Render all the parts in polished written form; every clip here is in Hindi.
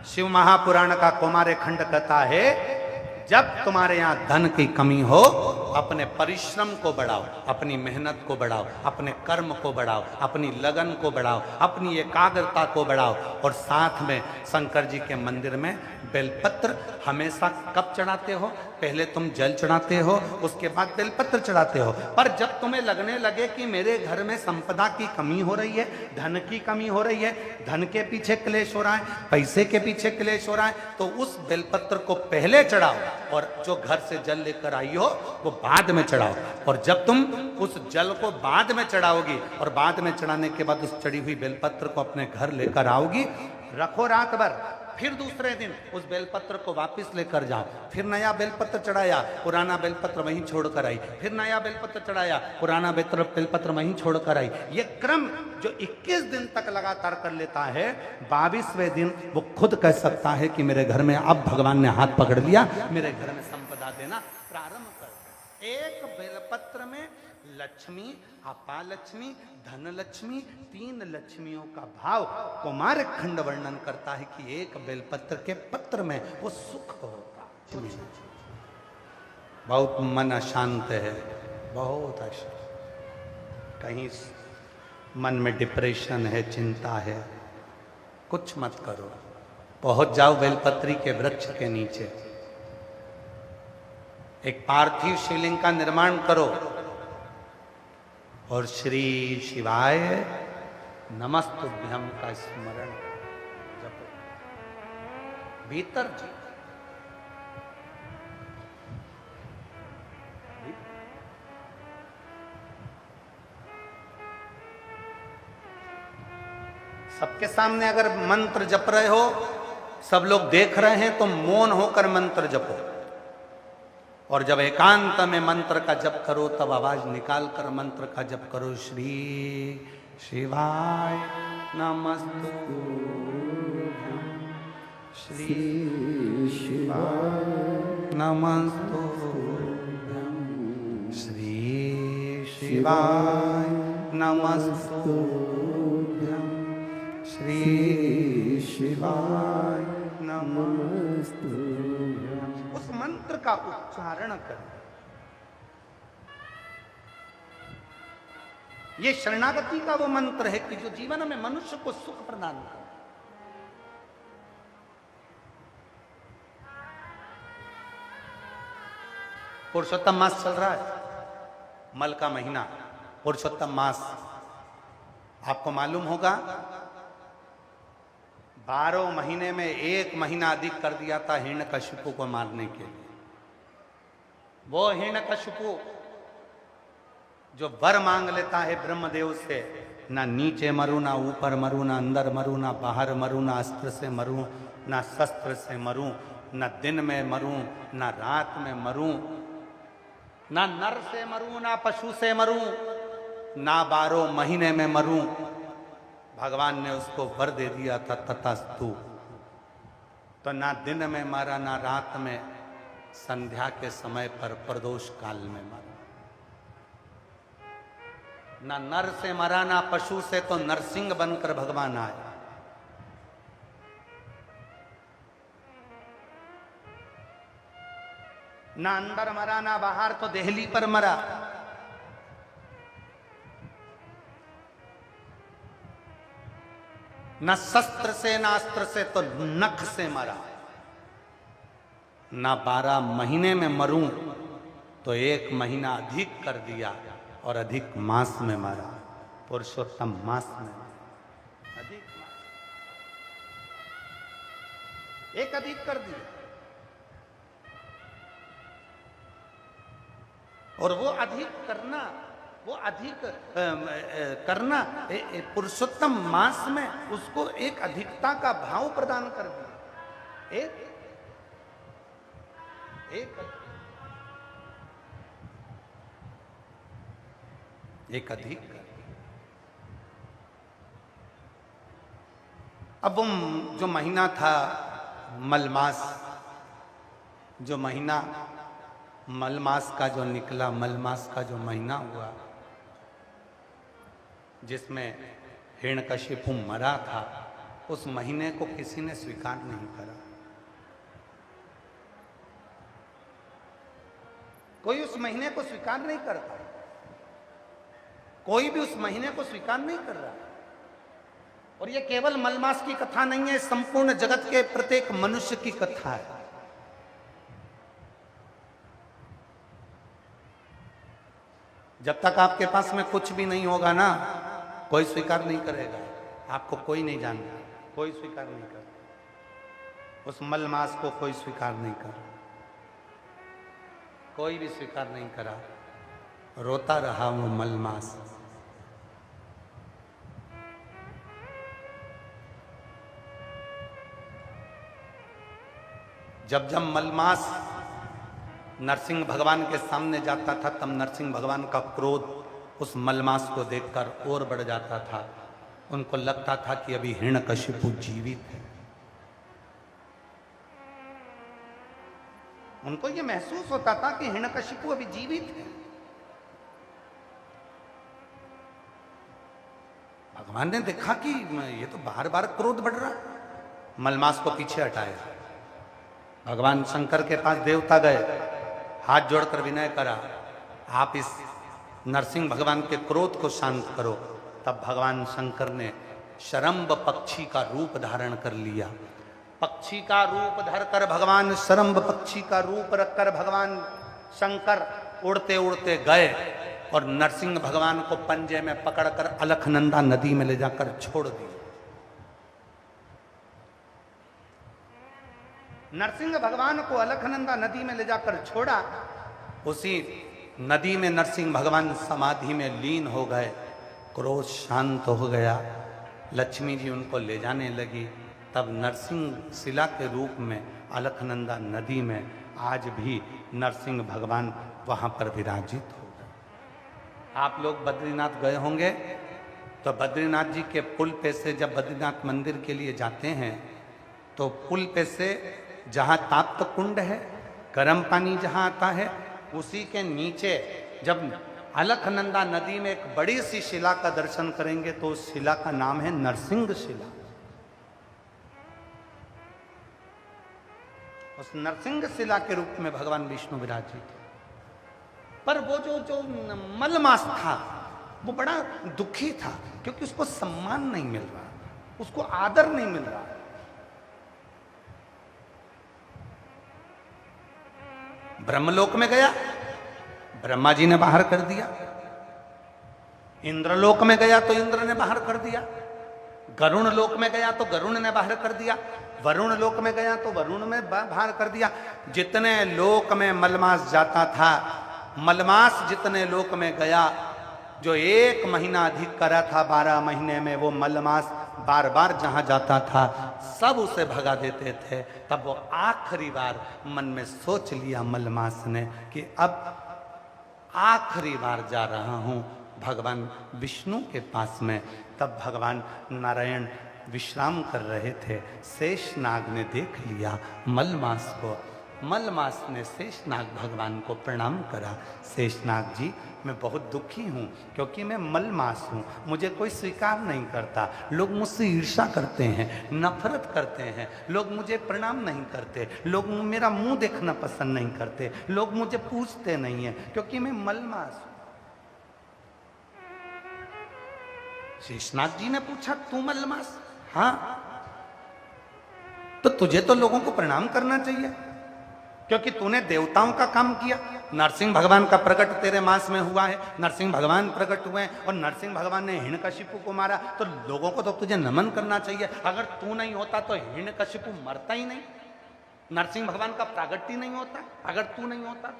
शिव महापुराण का कौमार्य खंड कहता है, जब तुम्हारे यहां धन की कमी हो, अपने परिश्रम को बढ़ाओ, अपनी मेहनत को बढ़ाओ, अपने कर्म को बढ़ाओ, अपनी लगन को बढ़ाओ, अपनी एकाग्रता को बढ़ाओ। और साथ में शंकर जी के मंदिर में बेलपत्र हमेशा कब चढ़ाते हो? पहले तुम जल चढ़ाते हो, उसके बाद बेलपत्र चढ़ाते हो। पर जब तुम्हें लगने लगे कि मेरे घर में संपदा की कमी हो रही है, धन की कमी हो रही है, धन के पीछे क्लेश हो रहा है, पैसे के पीछे क्लेश हो रहा है, तो उस बेलपत्र को पहले चढ़ाओ और जो घर से जल लेकर आई हो वो बाद में चढ़ाओ। और जब तुम उस जल को बाद में चढ़ाओगी और बाद में चढ़ाने के बाद उस चढ़ी हुई बेलपत्र को अपने घर लेकर आओगी, रखो रात भर, फिर दूसरे दिन उस बेलपत्र को वापस लेकर जाओ, फिर नया बेलपत्र चढ़ाया, पुराना बेलपत्र वहीं छोड़कर आई, फिर नया बेलपत्र चढ़ाया, पुराना बेलपत्र वहीं छोड़कर आई। ये क्रम जो 21 दिन तक लगातार कर लेता है, 22वें दिन वो खुद कह सकता है कि मेरे घर में अब भगवान ने हाथ पकड़ लिया, मेरे घर में संपदा देना प्रारंभ कर। एक बेलपत्र में लक्ष्मी, अपालक्ष्मी, धनलक्ष्मी, 3 लक्ष्मियों का भाव कुमार खंड वर्णन करता है कि एक बेलपत्र के पत्र में वो सुख होता। बहुत मन अशांत है, बहुत अशांत, कहीं मन में डिप्रेशन है, चिंता है, कुछ मत करो, पहुंच जाओ बेलपत्री के वृक्ष के नीचे, एक पार्थिव शिवलिंग का निर्माण करो और श्री शिवाय नमस्तुभ्यम का स्मरण जपो भीतर जी। सबके सामने अगर मंत्र जप रहे हो, सब लोग देख रहे हैं, तो मौन होकर मंत्र जपो। और जब एकांत में मंत्र का जप करो, तब आवाज निकाल कर मंत्र का जप करो। श्री शिवाय नमस्तुभ्यं, श्री शिवाय नमस्तुभ्यं, श्री शिवाय नमस्तुभ्यं, श्री शिवाय नमस्तुभ्यं। उस मंत्र का उच्चारण कर। ये शरणागति का वो मंत्र है कि जो जीवन में मनुष्य को सुख प्रदान करे। पुरुषोत्तम मास चल रहा है, मल का महीना, पुरुषोत्तम मास। आपको मालूम होगा 12 महीने में 1 महीना अधिक कर दिया था हिरण्यकशिपु को मारने के लिए। वो हिरण्यकशिपु जो वर मांग लेता है ब्रह्मदेव से, ना नीचे मरूं, ना ऊपर मरूं, ना अंदर मरूं, ना बाहर मरूं, ना अस्त्र से मरूं, ना शस्त्र से मरूं, ना दिन में मरूं, ना रात में मरूं, ना नर से मरूं, ना पशु से मरूं, ना 12 महीने में मरूं। भगवान ने उसको वर दे दिया था, तथास्तु। तो ना दिन में मारा, ना रात में, संध्या के समय पर प्रदोष काल में मारा। ना नर से मरा, ना पशु से, तो नरसिंह बनकर भगवान आए। ना अंदर मरा, ना बाहर, तो देहली पर मरा। न शस्त्र से, ना अस्त्र से, तो नख से मरा। ना 12 महीने में मरूं, तो 1 महीना अधिक कर दिया और अधिक मास में मारा, पुरुषोत्तम मास में अधिक मास, एक अधिक कर दिया। और वो अधिक करना, वो अधिक करना पुरुषोत्तम मास में उसको एक अधिकता का भाव प्रदान कर दिया। एक अधिक। अब वो जो महीना था मलमास, जो महीना मलमास का जो निकला, मलमास का जो महीना हुआ, जिसमें हिरण्यकशिपु मरा था, उस महीने को किसी ने स्वीकार नहीं करा। कोई उस महीने को स्वीकार नहीं करता, कोई भी उस महीने को स्वीकार नहीं कर रहा। और ये केवल मलमास की कथा नहीं है, संपूर्ण जगत के प्रत्येक मनुष्य की कथा है। जब तक आपके पास में कुछ भी नहीं होगा ना, कोई स्वीकार नहीं करेगा आपको, कोई नहीं जानता, कोई स्वीकार नहीं कर। उस मलमास को कोई स्वीकार नहीं कर, कोई भी स्वीकार नहीं करा। रोता रहा वो मलमास। जब जब मलमास नरसिंह भगवान के सामने जाता था, तब नरसिंह भगवान का क्रोध उस मलमास को देखकर और बढ़ जाता था। उनको लगता था कि अभी हिरण्यकशिपु जीवित है। उनको यह महसूस होता था कि हिरण्यकशिपु अभी जीवित है। भगवान ने देखा कि ये तो बार बार क्रोध बढ़ रहा है, मलमास को पीछे हटाया। भगवान शंकर के पास देवता गए, हाथ जोड़कर विनय करा, आप इस नरसिंह भगवान के क्रोध को शांत करो। तब भगवान शंकर ने शरंब पक्षी का रूप धारण कर लिया। पक्षी का रूप धरकर भगवान, शरंब पक्षी का रूप रखकर भगवान शंकर उड़ते उड़ते गए और नरसिंह भगवान को पंजे में पकड़कर अलखनंदा नदी में ले जाकर छोड़ दिया। नरसिंह भगवान को अलखनंदा नदी में ले जाकर छोड़ा। उसी नदी में नरसिंह भगवान समाधि में लीन हो गए। क्रोध शांत हो गया। लक्ष्मी जी उनको ले जाने लगी। तब नरसिंह शिला के रूप में अलखनंदा नदी में आज भी नरसिंह भगवान वहां पर विराजित हो गए। आप लोग बद्रीनाथ गए होंगे तो बद्रीनाथ जी के पुल पे से जब बद्रीनाथ मंदिर के लिए जाते हैं तो पुल पे से जहाँ ताप्त कुंड है, गर्म पानी जहाँ आता है, उसी के नीचे जब अलखनंदा नदी में एक बड़ी सी शिला का दर्शन करेंगे तो उस शिला का नाम है नरसिंह शिला। उस नरसिंह शिला के रूप में भगवान विष्णु विराजित। पर वो जो मलमास था वो बड़ा दुखी था, क्योंकि उसको सम्मान नहीं मिल रहा, उसको आदर नहीं मिल रहा। ब्रह्मलोक में गया, ब्रह्मा जी ने बाहर कर दिया। इंद्रलोक में गया तो इंद्र ने बाहर कर दिया। गरुण लोक में गया तो गरुण ने बाहर कर दिया। वरुण लोक में गया तो वरुण में बाहर कर दिया। जितने लोक में मलमास जाता था, मलमास जितने लोक में गया, जो 1 महीना अधिक करा था 12 महीने में, वो मलमास बार बार जहां जाता था सब उसे भगा देते थे। तब वो आखिरी बार मन में सोच लिया मलमास ने कि अब आखिरी बार जा रहा हूं भगवान विष्णु के पास में। तब भगवान नारायण विश्राम कर रहे थे। शेषनाग ने देख लिया मलमास को। मलमास ने शेषनाग भगवान को प्रणाम करा। शेषनाग जी, मैं बहुत दुखी हूँ क्योंकि मैं मलमास हूँ, मुझे कोई स्वीकार नहीं करता। लोग मुझसे ईर्ष्या करते हैं, नफरत करते हैं, लोग मुझे प्रणाम नहीं करते, लोग मेरा मुंह देखना पसंद नहीं करते, लोग मुझे पूछते नहीं हैं क्योंकि मैं मलमास हूँ। शेषनाग जी ने पूछा, तू मलमास? हाँ। तो तुझे तो लोगों को प्रणाम करना चाहिए क्योंकि तूने देवताओं का काम किया। नरसिंह भगवान का प्रकट तेरे मास में हुआ है, नरसिंह भगवान प्रकट हुए हैं और नरसिंह भगवान ने हिरण्यकशिपु को मारा, तो लोगों को तो तुझे नमन करना चाहिए। अगर तू नहीं होता तो हिरण्यकशिपु मरता ही नहीं, नरसिंह भगवान का प्रागट्य नहीं होता अगर तू नहीं होता।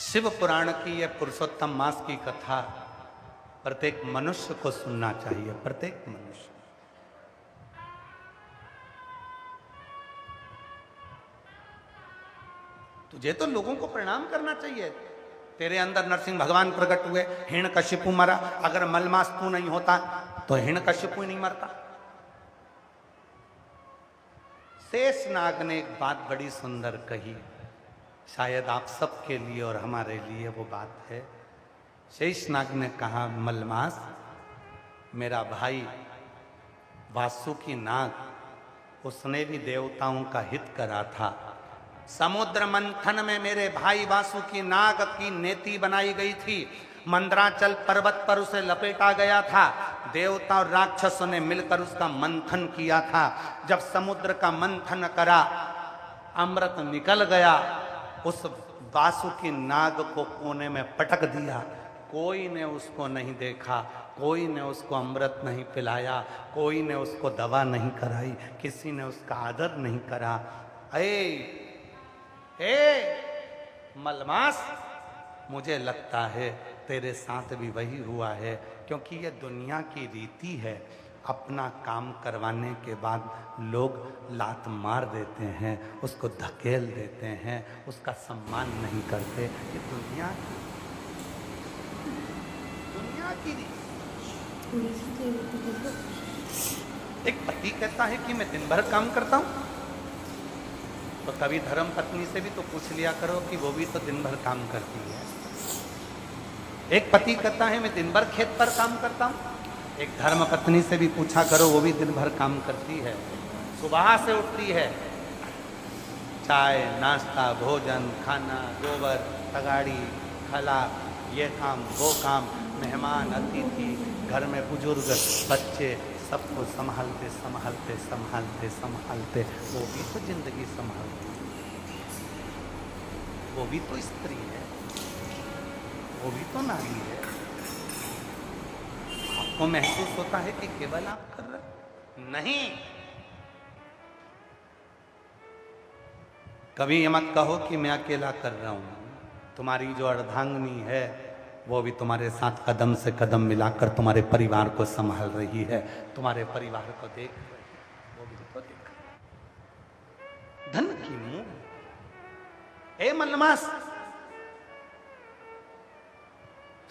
शिव पुराण की यह पुरुषोत्तम मास की कथा प्रत्येक मनुष्य को सुनना चाहिए, प्रत्येक मनुष्य। तुझे तो लोगों को प्रणाम करना चाहिए। तेरे अंदर नरसिंह भगवान प्रकट हुए, हिरण्यकशिपु मरा। अगर मलमास तू नहीं होता तो हिरण्यकशिपु ही नहीं मरता। शेषनाग ने एक बात बड़ी सुंदर कही, शायद आप सबके लिए और हमारे लिए वो बात है। शेषनाग ने कहा, मलमास, मेरा भाई वासुकी नाग, उसने भी देवताओं का हित करा था। समुद्र मंथन में मेरे भाई वासुकी नाग की नेति बनाई गई थी। मंदराचल पर्वत पर उसे लपेटा गया था। देवता और राक्षसों ने मिलकर उसका मंथन किया था। जब समुद्र का मंथन करा, अमृत निकल गया। उस वासुकी नाग को कोने में पटक दिया। कोई ने उसको नहीं देखा, कोई ने उसको अमृत नहीं पिलाया, कोई ने उसको दवा नहीं कराई, किसी ने उसका आदर नहीं करा। मलमास, मुझे लगता है तेरे साथ भी वही हुआ है, क्योंकि ये दुनिया की रीति है। अपना काम करवाने के बाद लोग लात मार देते हैं, उसको धकेल देते हैं, उसका सम्मान नहीं करते। ये दुनिया की रीति। एक पति कहता है कि मैं दिन भर काम करता हूं, तो कभी धर्म पत्नी से भी तो पूछ लिया करो कि वो भी तो दिन भर काम करती है। एक पति कहता है मैं दिन भर खेत पर काम करता हूं, एक धर्म पत्नी से भी पूछा करो, वो भी दिन भर काम करती है। सुबह से उठती है, चाय नाश्ता भोजन खाना, गोबर तगाड़ी खला, ये काम वो काम, मेहमान अतिथि, घर में बुजुर्ग बच्चे, सबको संभालते संभालते संभालते संभालते वो भी तो जिंदगी संभालती, वो भी तो स्त्री है, वो भी तो नारी है। आपको महसूस होता है कि केवल आप कर रहे? नहीं। कभी ये मत कहो कि मैं अकेला कर रहा हूं। तुम्हारी जो अर्धांगिनी है वो भी तुम्हारे साथ कदम से कदम मिलाकर तुम्हारे परिवार को संभाल रही है, तुम्हारे परिवार को देख रही है, वो भी तो देख रही है। धन की मुंह। ए मलमास,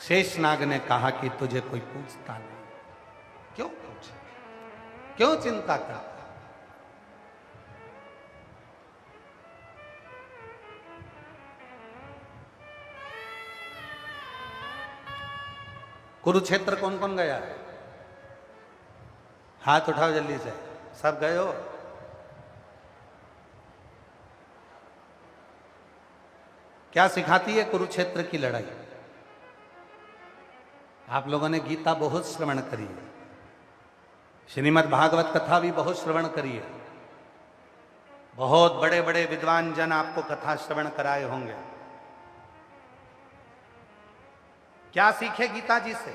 शेषनाग ने कहा कि तुझे कोई पूछता नहीं, क्यों पूछे, क्यों चिंता करता? कुरुक्षेत्र कौन कौन गया है? हाथ उठाओ जल्दी से, सब गए हो? क्या सिखाती है कुरुक्षेत्र की लड़ाई? आप लोगों ने गीता बहुत श्रवण करी है, श्रीमद् भागवत कथा भी बहुत श्रवण करी है, बहुत बड़े बड़े विद्वान जन आपको कथा श्रवण कराए होंगे। क्या सीखे गीता जी से?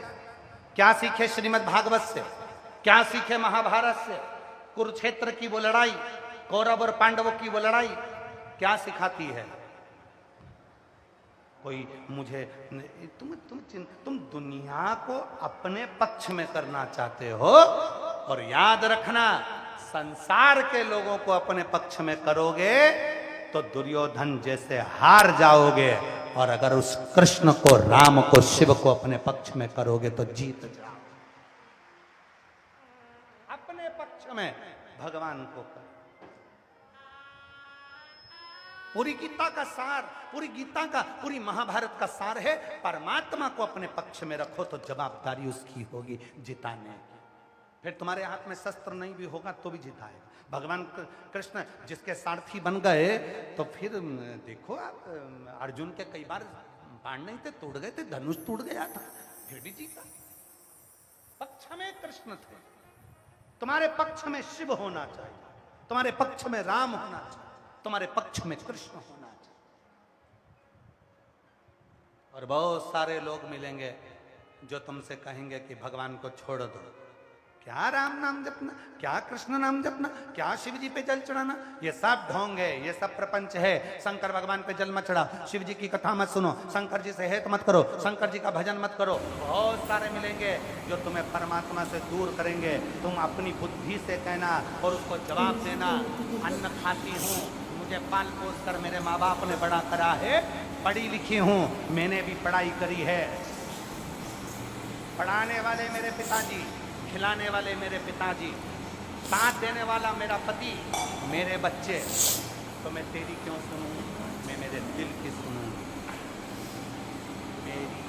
क्या सीखे श्रीमद् भागवत से? क्या सीखे महाभारत से? कुरुक्षेत्र की वो लड़ाई, कौरव और पांडवों की वो लड़ाई क्या सिखाती है? कोई मुझे तुम दुनिया को अपने पक्ष में करना चाहते हो, और याद रखना, संसार के लोगों को अपने पक्ष में करोगे तो दुर्योधन जैसे हार जाओगे, और अगर उस कृष्ण को, राम को, शिव को अपने पक्ष में करोगे तो जीत जाओ। अपने पक्ष में भगवान को कर। पूरी गीता का सार, पूरी गीता का, पूरी महाभारत का सार है, परमात्मा को अपने पक्ष में रखो तो जवाबदारी उसकी होगी जिताने की। फिर तुम्हारे हाथ में शस्त्र नहीं भी होगा तो भी जिताएगा। भगवान कृष्ण जिसके सारथी बन गए, तो फिर देखो आप, अर्जुन के कई बार बाण नहीं थे, टूट गए थे, धनुष टूट गया था, फिर भी जीता। पक्ष में कृष्ण थे। तुम्हारे पक्ष में शिव होना चाहिए, तुम्हारे पक्ष में राम होना चाहिए, तुम्हारे पक्ष में कृष्ण होना चाहिए। और बहुत सारे लोग मिलेंगे जो तुमसे कहेंगे कि भगवान को छोड़ दो, क्या राम नाम जपना, क्या कृष्ण नाम जपना, क्या शिव जी पे जल चढ़ाना, ये सब ढोंग है, ये सब प्रपंच है। शंकर भगवान पे जल मत चढ़ा, शिव जी की कथा मत सुनो, शंकर जी से हेत मत करो, शंकर जी का भजन मत करो। बहुत सारे मिलेंगे जो तुम्हें परमात्मा से दूर करेंगे। तुम अपनी बुद्धि से कहना और उसको जवाब देना, अन्न खाती हूँ, मुझे पाल पोस कर मेरे माँ बाप ने बड़ा करा है, पढ़ी लिखी हूँ, मैंने भी पढ़ाई करी है, पढ़ाने वाले मेरे पिताजी, खिलाने वाले मेरे पिताजी, साथ देने वाला मेरा पति, मेरे बच्चे, तो मैं तेरी क्यों सुनूं? मैं मेरे दिल की सुनूं। मेरी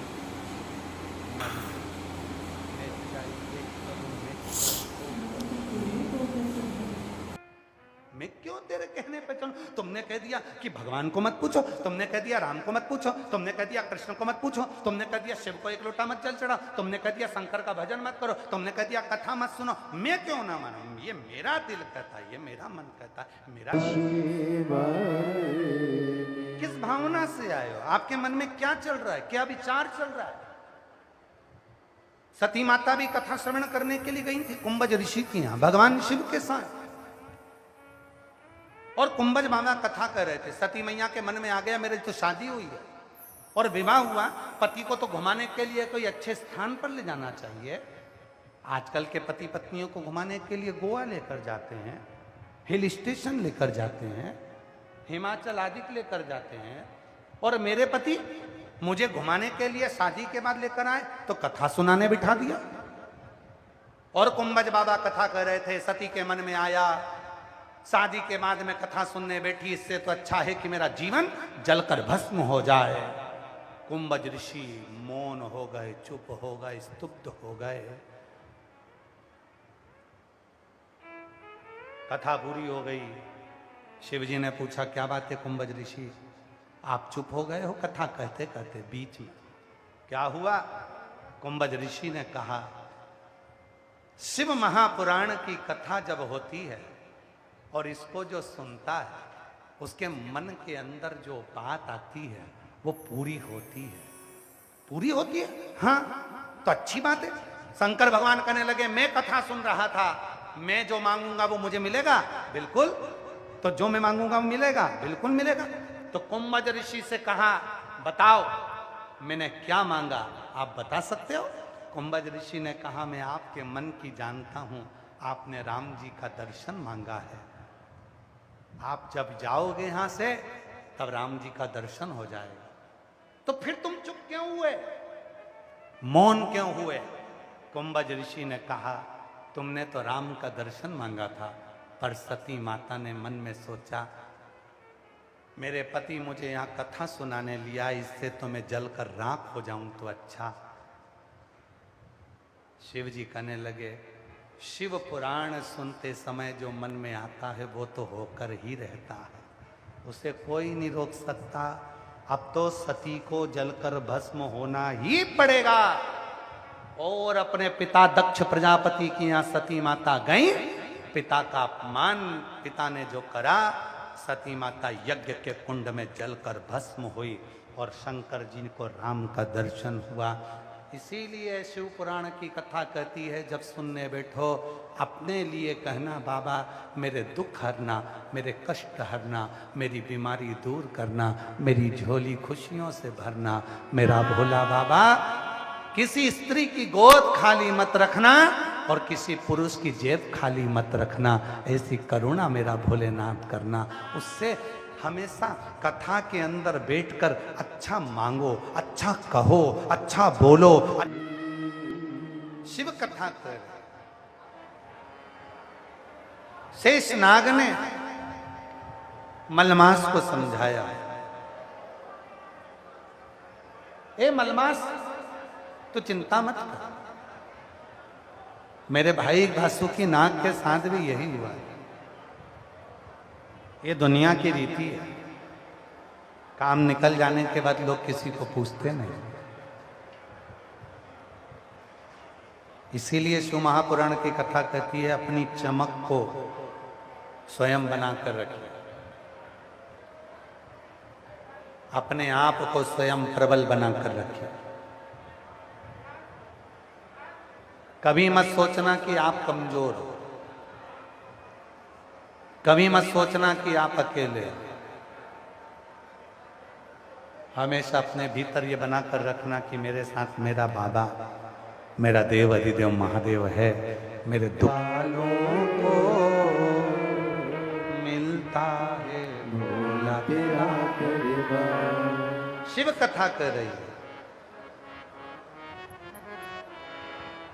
पे चलूं? तुमने कह दिया कि भगवान को मत पूछो, तुमने कह दिया राम को मत पूछो, तुमने कह दिया कृष्ण को मत पूछो, तुमने कह दिया शिव को एक लोटा मत जल चढ़ाओ, तुमने कह दिया शंकर का भजन मत करो, तुमने कह दिया कथा मत सुनो। मैं क्यों ना मानूं? ये मेरा दिल कहता है, ये मेरा मन कहता है, मेरा किस भावना से आए हो? आपके मन में क्या चल रहा है, क्या विचार चल रहा है? सती माता भी कथा श्रवण करने के लिए गई थी कुंभज ऋषि के यहां भगवान शिव के साथ, और कुंभज बाबा कथा कर रहे थे। सती मैया के मन में आ गया मेरी तो शादी हुई है और विवाह हुआ, पति को तो घुमाने के लिए कोई अच्छे स्थान पर ले जाना चाहिए। आजकल के पति पत्नियों को घुमाने के लिए गोवा लेकर जाते हैं, हिल स्टेशन लेकर जाते हैं, हिमाचल आदि लेकर जाते हैं, और मेरे पति मुझे घुमाने के लिए शादी के बाद लेकर आए तो कथा सुनाने बिठा दिया। और कुंभज बाबा कथा कर रहे थे, सती के मन में आया शादी के बाद में कथा सुनने बैठी, इससे तो अच्छा है कि मेरा जीवन जलकर भस्म हो जाए। कुंभज ऋषि मौन हो गए, चुप हो गए, स्तब्ध हो गए। कथा पूरी हो गई। शिवजी ने पूछा क्या बात है कुंभज ऋषि, आप चुप हो गए हो कथा कहते कहते बीच में, क्या हुआ? कुंभज ऋषि ने कहा शिव महापुराण की कथा जब होती है और इसको जो सुनता है उसके मन के अंदर जो बात आती है वो पूरी होती है। पूरी होती है? हाँ, तो अच्छी बात है। शंकर भगवान कहने लगे मैं कथा सुन रहा था, मैं जो मांगूंगा वो मुझे मिलेगा? बिल्कुल। तो जो मैं मांगूंगा वो मिलेगा? बिल्कुल मिलेगा। तो कुंभज ऋषि से कहा बताओ मैंने क्या मांगा, आप बता सकते हो? कुंभज ऋषि ने कहा मैं आपके मन की जानता हूं, आपने राम जी का दर्शन मांगा है। आप जब जाओगे यहां से तब राम जी का दर्शन हो जाएगा। तो फिर तुम चुप क्यों हुए, मौन क्यों हुए? कुंभज ऋषि ने कहा तुमने तो राम का दर्शन मांगा था, पर सती माता ने मन में सोचा मेरे पति मुझे यहाँ कथा सुनाने लिया, इससे तो मैं जलकर राख हो जाऊं तो अच्छा। शिव जी कहने लगे शिव पुराण सुनते समय जो मन में आता है वो तो होकर ही रहता है, उसे कोई नहीं रोक सकता। अब तो सती को जलकर भस्म होना ही पड़ेगा। और अपने पिता दक्ष प्रजापति की यहाँ सती माता गई, पिता का अपमान पिता ने जो करा, सती माता यज्ञ के कुंड में जलकर भस्म हुई और शंकर जी को राम का दर्शन हुआ। इसीलिए शिव पुराण की कथा कहती है जब सुनने बैठो अपने लिए कहना बाबा मेरे दुख हरना, मेरे कष्ट हरना, मेरी बीमारी दूर करना, मेरी झोली खुशियों से भरना मेरा भोला बाबा। किसी स्त्री की गोद खाली मत रखना और किसी पुरुष की जेब खाली मत रखना, ऐसी करुणा मेरा भोलेनाथ करना। उससे हमेशा कथा के अंदर बैठकर अच्छा मांगो, अच्छा कहो, अच्छा बोलो। शिव कथा कर शेषनाग ने मलमास को समझाया, ए मलमास तो चिंता मत कर, मेरे भाई वासुकी नाग के साथ भी यही हुआ। ये दुनिया की रीति है, काम निकल जाने के बाद लोग किसी को पूछते नहीं। इसीलिए शिव महापुराण की कथा कहती है अपनी चमक को स्वयं बनाकर रखिए, अपने आप को स्वयं प्रबल बनाकर रखिए। कभी मत सोचना कि आप कमजोर हो, कभी मत सोचना कि आप अकेले हो। हमेशा अपने भीतर ये बनाकर रखना कि मेरे साथ मेरा बाबा, मेरा देव अधिदेव महादेव है। मेरे दुखों को मिलता है भोला तेरा कृपा। शिव कथा कर रही है,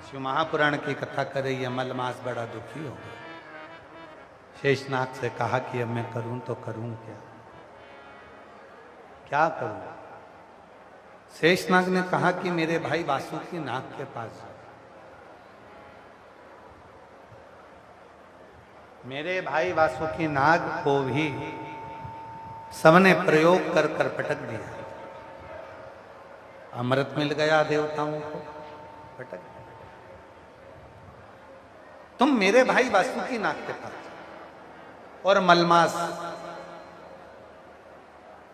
शिव महापुराण की कथा कर रही है। मलमास बड़ा दुखी हो गया, शेषनाग से कहा कि अब मैं करूं तो करूं क्या, क्या करूं? शेषनाग ने कहा कि मेरे भाई वासुकी नाग के पास मेरे भाई वासुकी नाग को भी सबने प्रयोग कर कर पटक दिया। अमृत मिल गया देवताओं को, पटक दिया। तुम मेरे भाई वासुकी नाग के पास और मलमास,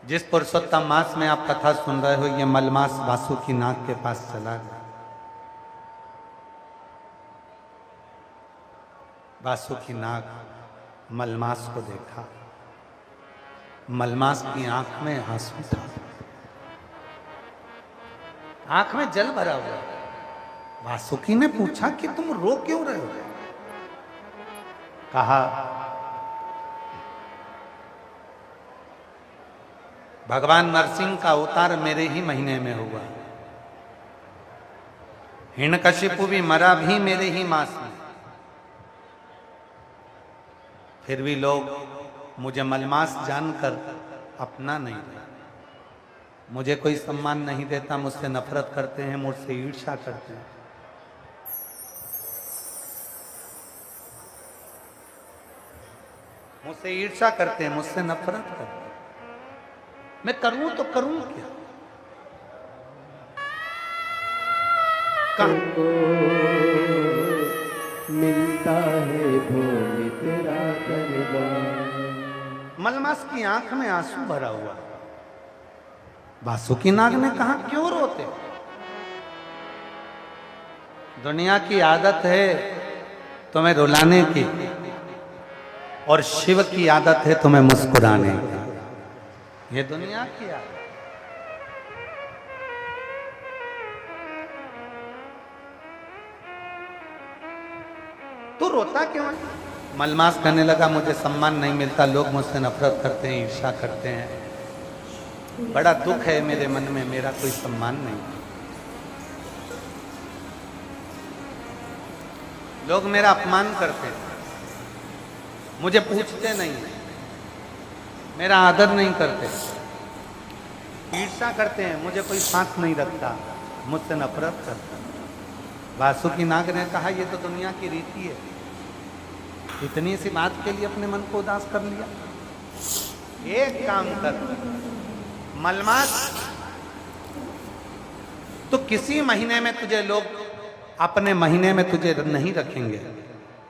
जिस पुरुषोत्तम मास में आप कथा सुन रहे हो, ये मलमास वासुकी नाग के पास चला गया। वासुकी नाग मलमास को देखा, मलमास की आंख में आंसू था, आंख में जल भरा हुआ। वासुकी ने पूछा कि तुम रो क्यों रहे हो? कहा भगवान नरसिंह का अवतार मेरे ही महीने में हुआ, हिरण्यकशिपु भी मरा भी मेरे ही मास में, फिर भी लोग मुझे मलमास जानकर अपना नहीं रहे, मुझे कोई सम्मान नहीं देता, मुझसे नफरत करते हैं, मुझसे ईर्ष्या करते हैं। मुझसे ईर्ष्या करते हैं, मुझसे नफरत करते हैं। मैं करूं तो करूं क्या? को मिलता है भोले तेरा दरबार। मलमास की आंख में आंसू भरा हुआ। वासुकी नाग ने कहा क्यों रोते? दुनिया की आदत है तुम्हें रुलाने की, और शिव की आदत है तुम्हें मुस्कुराने की। ये दुनिया की आदत। तू रोता क्यों है? मलमास कहने लगा मुझे सम्मान नहीं मिलता, लोग मुझसे नफरत करते हैं, ईर्ष्या करते हैं, बड़ा दुख है मेरे मन में, मेरा कोई सम्मान नहीं। लोग मेरा अपमान करते हैं, मुझे पूछते नहीं, मेरा आदर नहीं करते, ईर्ष्या करते हैं, मुझे कोई साथ नहीं रखता, मुझसे नफरत करता। वासुकी नाग ने कहा ये तो दुनिया की रीति है। इतनी सी बात के लिए अपने मन को उदास कर लिया। एक काम कर मलमास, तो किसी महीने में तुझे लोग अपने महीने में तुझे नहीं रखेंगे,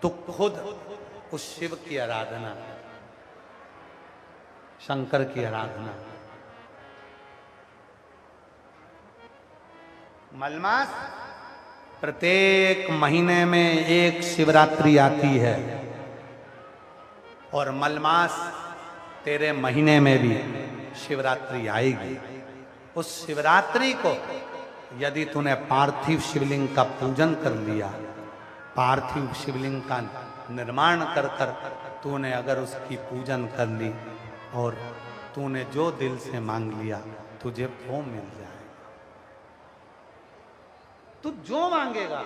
तो खुद उस शिव की आराधना, शंकर की आराधना। मलमास, प्रत्येक महीने में एक शिवरात्रि आती है, और मलमास तेरे महीने में भी शिवरात्रि आएगी। उस शिवरात्रि को यदि तूने पार्थिव शिवलिंग का पूजन कर लिया, पार्थिव शिवलिंग का निर्माण कर कर तूने अगर उसकी पूजन कर ली, और तूने जो दिल से मांग लिया तुझे वो मिल जाएगा। तू जो मांगेगा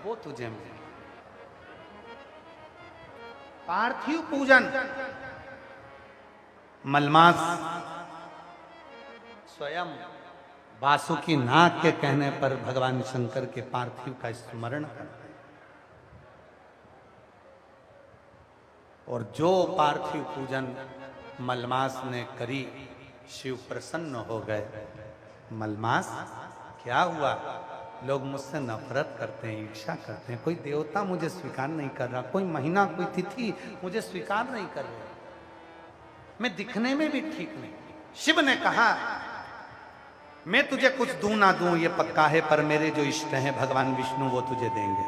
वो तुझे मिलेगा। पार्थिव पूजन। मलमास स्वयं वासुकी नाग के कहने पर भगवान शंकर के पार्थिव का स्मरण करते हैं, और जो पार्थिव पूजन मलमास ने करी, शिव प्रसन्न हो गए। मलमास क्या हुआ? लोग मुझसे नफरत करते हैं, ईर्ष्या करते हैं, कोई देवता मुझे स्वीकार नहीं कर रहा, कोई महीना कोई तिथि मुझे स्वीकार नहीं कर रहा, मैं दिखने में भी ठीक नहीं। शिव ने कहा मैं तुझे कुछ दूं ना दूं ये पक्का है, पर मेरे जो इष्ट हैं भगवान विष्णु वो तुझे देंगे।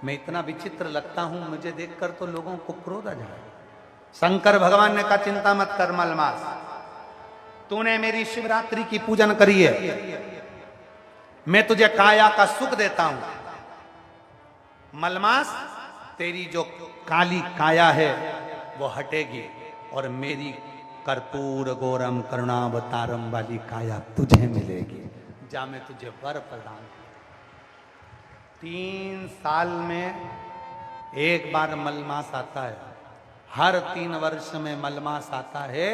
मैं इतना विचित्र लगता हूं, मुझे देखकर तो लोगों को क्रोध आ जाए। शंकर भगवान ने कहा चिंता मत कर मलमास, तूने मेरी शिवरात्रि की पूजन करी है, मैं तुझे काया का सुख देता हूं। मलमास, तेरी जो काली काया है वो हटेगी, और मेरी कर्पूर गौरम करुणावतारम वाली काया तुझे मिलेगी। जा मैं तुझे वर प्रदान। 3 साल में एक बार मलमास आता है, हर 3 वर्ष में मलमास आता है,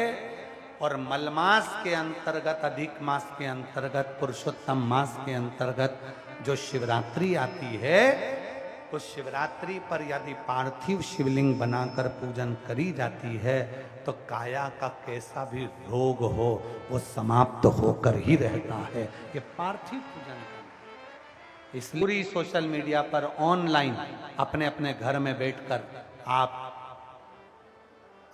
और मलमास के अंतर्गत, अधिक मास के अंतर्गत, पुरुषोत्तम मास के अंतर्गत जो शिवरात्रि आती है, उस शिवरात्रि पर यदि पार्थिव शिवलिंग बनाकर पूजन करी जाती है तो काया का कैसा भी रोग हो वो समाप्त होकर ही रहता है। ये पार्थिव पूजन का, इसलिए पूरी सोशल मीडिया पर ऑनलाइन अपने अपने घर में बैठकर आप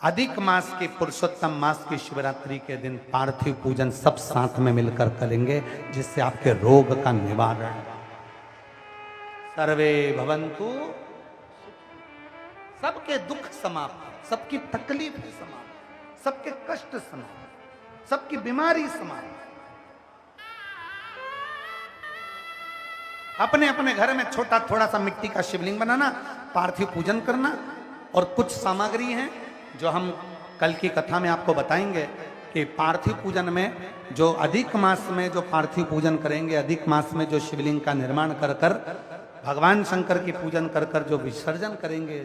अधिक मास की पुरुषोत्तम मास की शिवरात्रि के दिन पार्थिव पूजन सब साथ में मिलकर करेंगे, जिससे आपके रोग का निवारण। सर्वे भवन्तु, सबके दुख समाप्त, सबकी तकलीफ समाप्त, सबके कष्ट समाप्त, सबकी बीमारी समाप्त। अपने अपने घर में छोटा थोड़ा सा मिट्टी का शिवलिंग बनाना, पार्थिव पूजन करना, और कुछ सामग्री हैं जो हम कल की कथा में आपको बताएंगे कि पार्थिव पूजन में जो अधिक मास में जो पार्थिव पूजन करेंगे, अधिक मास में जो शिवलिंग का निर्माण कर कर भगवान शंकर की पूजन कर कर जो विसर्जन करेंगे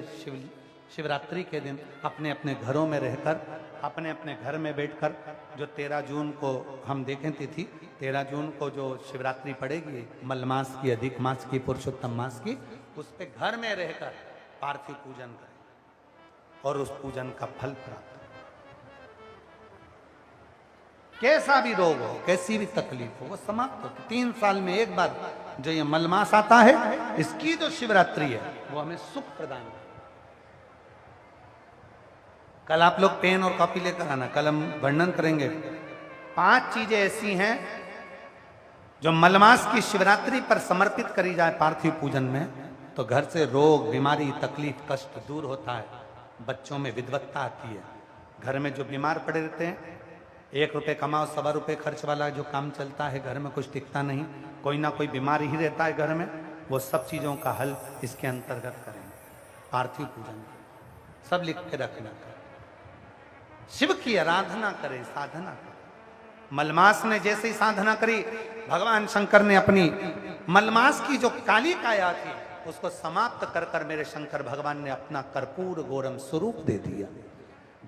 शिवरात्रि के दिन अपने अपने घरों में रहकर, अपने अपने घर में बैठकर, जो 13 जून को हम देखें तिथि, 13 जून को जो शिवरात्रि पड़ेगी मलमास की, अधिक मास की, पुरुषोत्तम मास की, उस पे घर में रहकर पार्थिव पूजन करें और उस पूजन का फल प्राप्त। कैसा भी रोग हो, कैसी भी तकलीफ हो, वो समाप्त होती। 3 साल में एक बार जो ये मलमास आता है, इसकी जो शिवरात्रि है वो हमें सुख प्रदान करती। कल आप लोग पेन और कॉपी लेकर आना, कल हम वर्णन करेंगे 5 चीजें ऐसी हैं जो मलमास की शिवरात्रि पर समर्पित करी जाए पार्थिव पूजन में, तो घर से रोग, बीमारी, तकलीफ, कष्ट दूर होता है, बच्चों में विद्वत्ता आती है। घर में जो बीमार पड़े रहते हैं, 1 रुपये कमाओ 1.25 रुपये खर्च वाला जो काम चलता है, घर में कुछ टिकता नहीं, कोई ना कोई बीमारी ही रहता है घर में, वो सब चीज़ों का हल इसके अंतर्गत करेंगे। पार्थिव पूजन सब लिख के रखना, शिव की आराधना करें, साधना करें। मलमास ने जैसे ही साधना करी, भगवान शंकर ने अपनी मलमास की जो काली काया थी उसको समाप्त कर कर मेरे शंकर भगवान ने अपना कर्पूर गौरम स्वरूप दे दिया।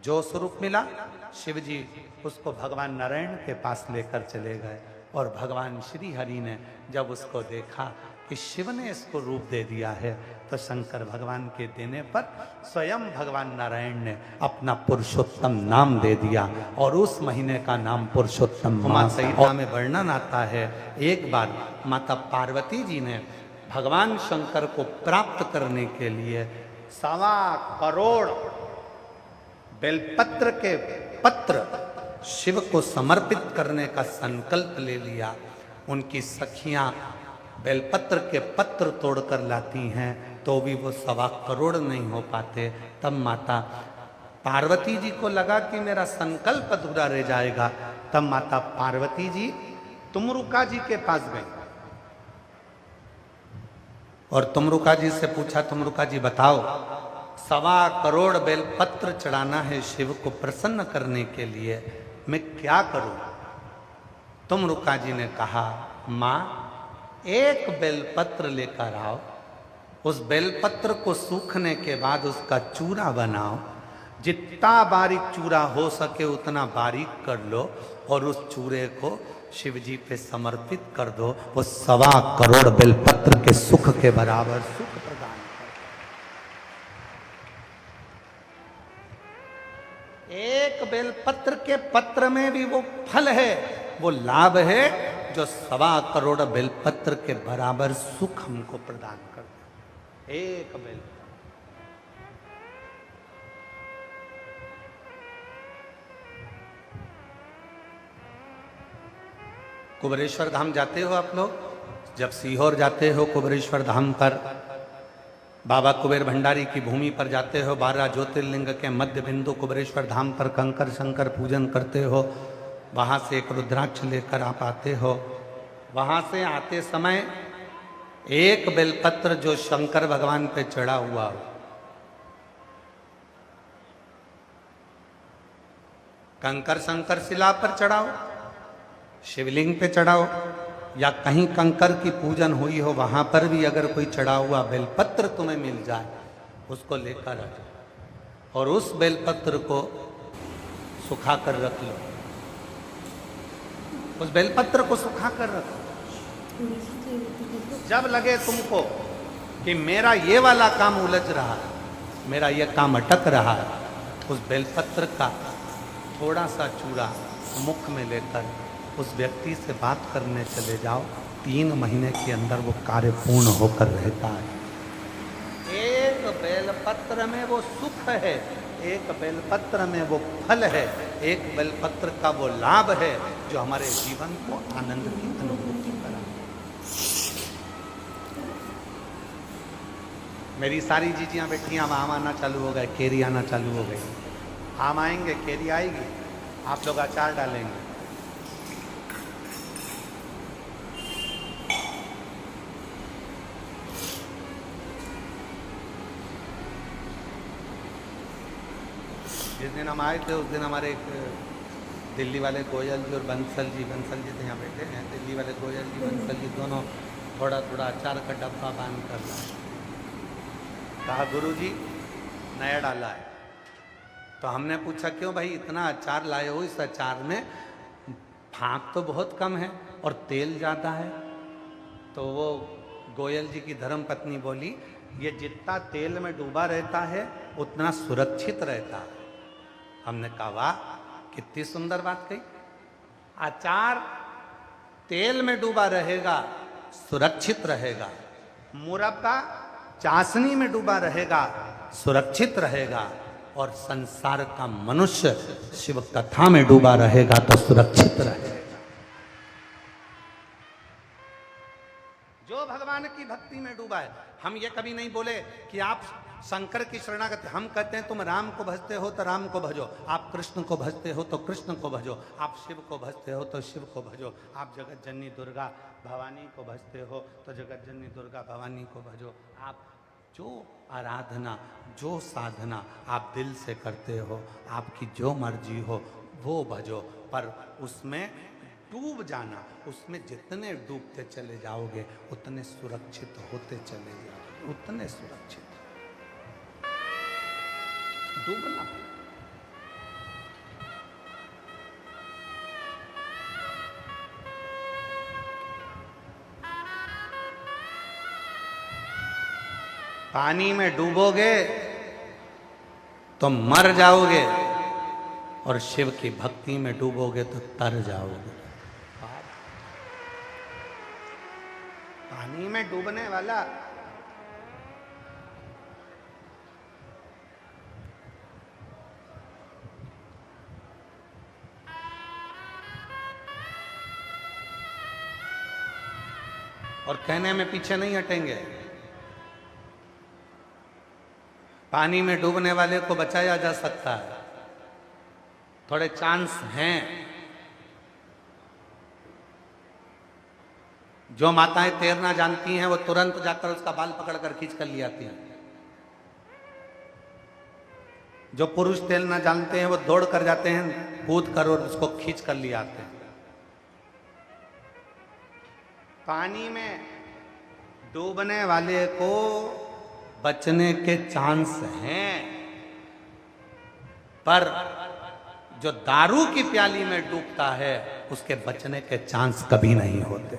जो स्वरूप मिला, शिव जी उसको भगवान नारायण के पास लेकर चले गए, और भगवान श्री हरि ने जब उसको देखा कि शिव ने इसको रूप दे दिया है, तो शंकर भगवान के देने पर स्वयं भगवान नारायण ने अपना पुरुषोत्तम नाम दे दिया, और उस महीने का नाम पुरुषोत्तम मास संहिता में वर्णन आता है। एक बार माता पार्वती जी ने भगवान शंकर को प्राप्त करने के लिए 1.25 करोड़ बेलपत्र के पत्र शिव को समर्पित करने का संकल्प ले लिया। उनकी सखियां बेलपत्र के पत्र तोड़कर लाती हैं तो भी वो 1.25 करोड़ नहीं हो पाते। तब माता पार्वती जी को लगा कि मेरा संकल्प अधूरा रह जाएगा। तब माता पार्वती जी तुमरुका जी के पास गई और तुमरुका जी से पूछा, तुमरुका जी बताओ 1.25 करोड़ बेलपत्र चढ़ाना है शिव को प्रसन्न करने के लिए, मैं क्या करूं? तुमरुका जी ने कहा, माँ 1 बेलपत्र लेकर आओ, उस बेलपत्र को सूखने के बाद उसका चूरा बनाओ, जितना बारीक चूरा हो सके उतना बारीक कर लो और उस चूरे को शिव जी पे समर्पित कर दो। वो 1.25 करोड़ बेलपत्र के सुख के बराबर सुख प्रदान कर। एक बेलपत्र के पत्र में भी वो फल है, वो लाभ है जो 1.25 करोड़ बेलपत्र के बराबर सुख हमको प्रदान कर दे। एक बेल कुबेरेश्वर धाम जाते हो आप लोग? जब सीहोर जाते हो कुबेरेश्वर धाम पर, बाबा कुबेर भंडारी की भूमि पर जाते हो, 12 ज्योतिर्लिंग के मध्य बिंदु कुबेरेश्वर धाम पर कंकर शंकर पूजन करते हो, वहाँ से एक रुद्राक्ष लेकर आप आते हो। वहाँ से आते समय एक बेलपत्र जो शंकर भगवान पे चढ़ा हुआ हो, कंकर शंकर शिला पर चढ़ाओ, शिवलिंग पे चढ़ाओ, या कहीं कंकर की पूजन हुई हो वहां पर भी अगर कोई चढ़ा हुआ बेलपत्र तुम्हें मिल जाए उसको लेकर आ जाओ और उस बेलपत्र को सुखा कर रख लो। उस बेलपत्र को सुखा कर रखो। जब लगे तुमको कि मेरा ये वाला काम उलझ रहा है, मेरा ये काम अटक रहा है, उस बेलपत्र का थोड़ा सा चूरा मुख में लेकर उस व्यक्ति से बात करने चले जाओ, 3 महीने के अंदर वो कार्य पूर्ण होकर रहता है। एक बेलपत्र में वो सुख है, एक बेलपत्र में वो फल है, एक बेलपत्र का वो लाभ है जो हमारे जीवन को आनंद की अनुभूति करा। मेरी सारी जीजियां बैठी, आम आना चालू हो गए, केरी आना चालू हो गई। आम आएंगे, केरी आएगी, आप लोग अचार डालेंगे। जिस दिन हम आए थे उस दिन हमारे एक दिल्ली वाले गोयल जी और बंसल जी तो यहाँ बैठे हैं, दिल्ली वाले गोयल जी बंसल जी दोनों थोड़ा थोड़ा अचार का डब्बा बांध कर लाए। कहा गुरुजी नया डाला है। तो हमने पूछा क्यों भाई इतना अचार लाए हो, इस अचार में फाँक तो बहुत कम है और तेल ज़्यादा है। तो वो गोयल जी की धर्म पत्नी बोली ये जितना तेल में डूबा रहता है उतना सुरक्षित रहता है। हमने कहा वाह कितनी सुंदर बात कही। अचार तेल में डूबा रहेगा सुरक्षित रहेगा, मुरब्बा चाशनी में डूबा रहेगा सुरक्षित रहेगा, और संसार का मनुष्य शिव कथा में डूबा रहेगा तो सुरक्षित रहेगा। जो भगवान की भक्ति में डूबा है, हम ये कभी नहीं बोले कि आप शंकर की शरणागति, हम कहते हैं तुम राम को भजते हो तो राम को भजो, आप कृष्ण को भजते हो तो कृष्ण को भजो, आप शिव को भजते हो तो शिव को भजो, आप जगत जननी दुर्गा भवानी को भजते हो तो जगत जननी दुर्गा भवानी को भजो। आप जो आराधना जो साधना आप दिल से करते हो, आपकी जो मर्जी हो वो भजो, पर उसमें डूब जाना, उसमें जितने डूबते चले जाओगे उतने सुरक्षित होते चले जाओगे, उतने सुरक्षित। डूबना पानी में डूबोगे तो मर जाओगे और शिव की भक्ति में डूबोगे तो तर जाओगे। पानी में डूबने वाला और कहने में पीछे नहीं हटेंगे। पानी में डूबने वाले को बचाया जा सकता है, थोड़े चांस हैं। जो माताएं तैरना जानती हैं वो तुरंत जाकर उसका बाल पकड़कर खींच कर ले आती हैं। जो पुरुष तैरना जानते हैं वो दौड़ कर जाते हैं, कूद कर और उसको खींच कर ले आते हैं। पानी में डूबने वाले को बचने के चांस हैं, पर जो दारू की प्याली में डूबता है उसके बचने के चांस कभी नहीं होते।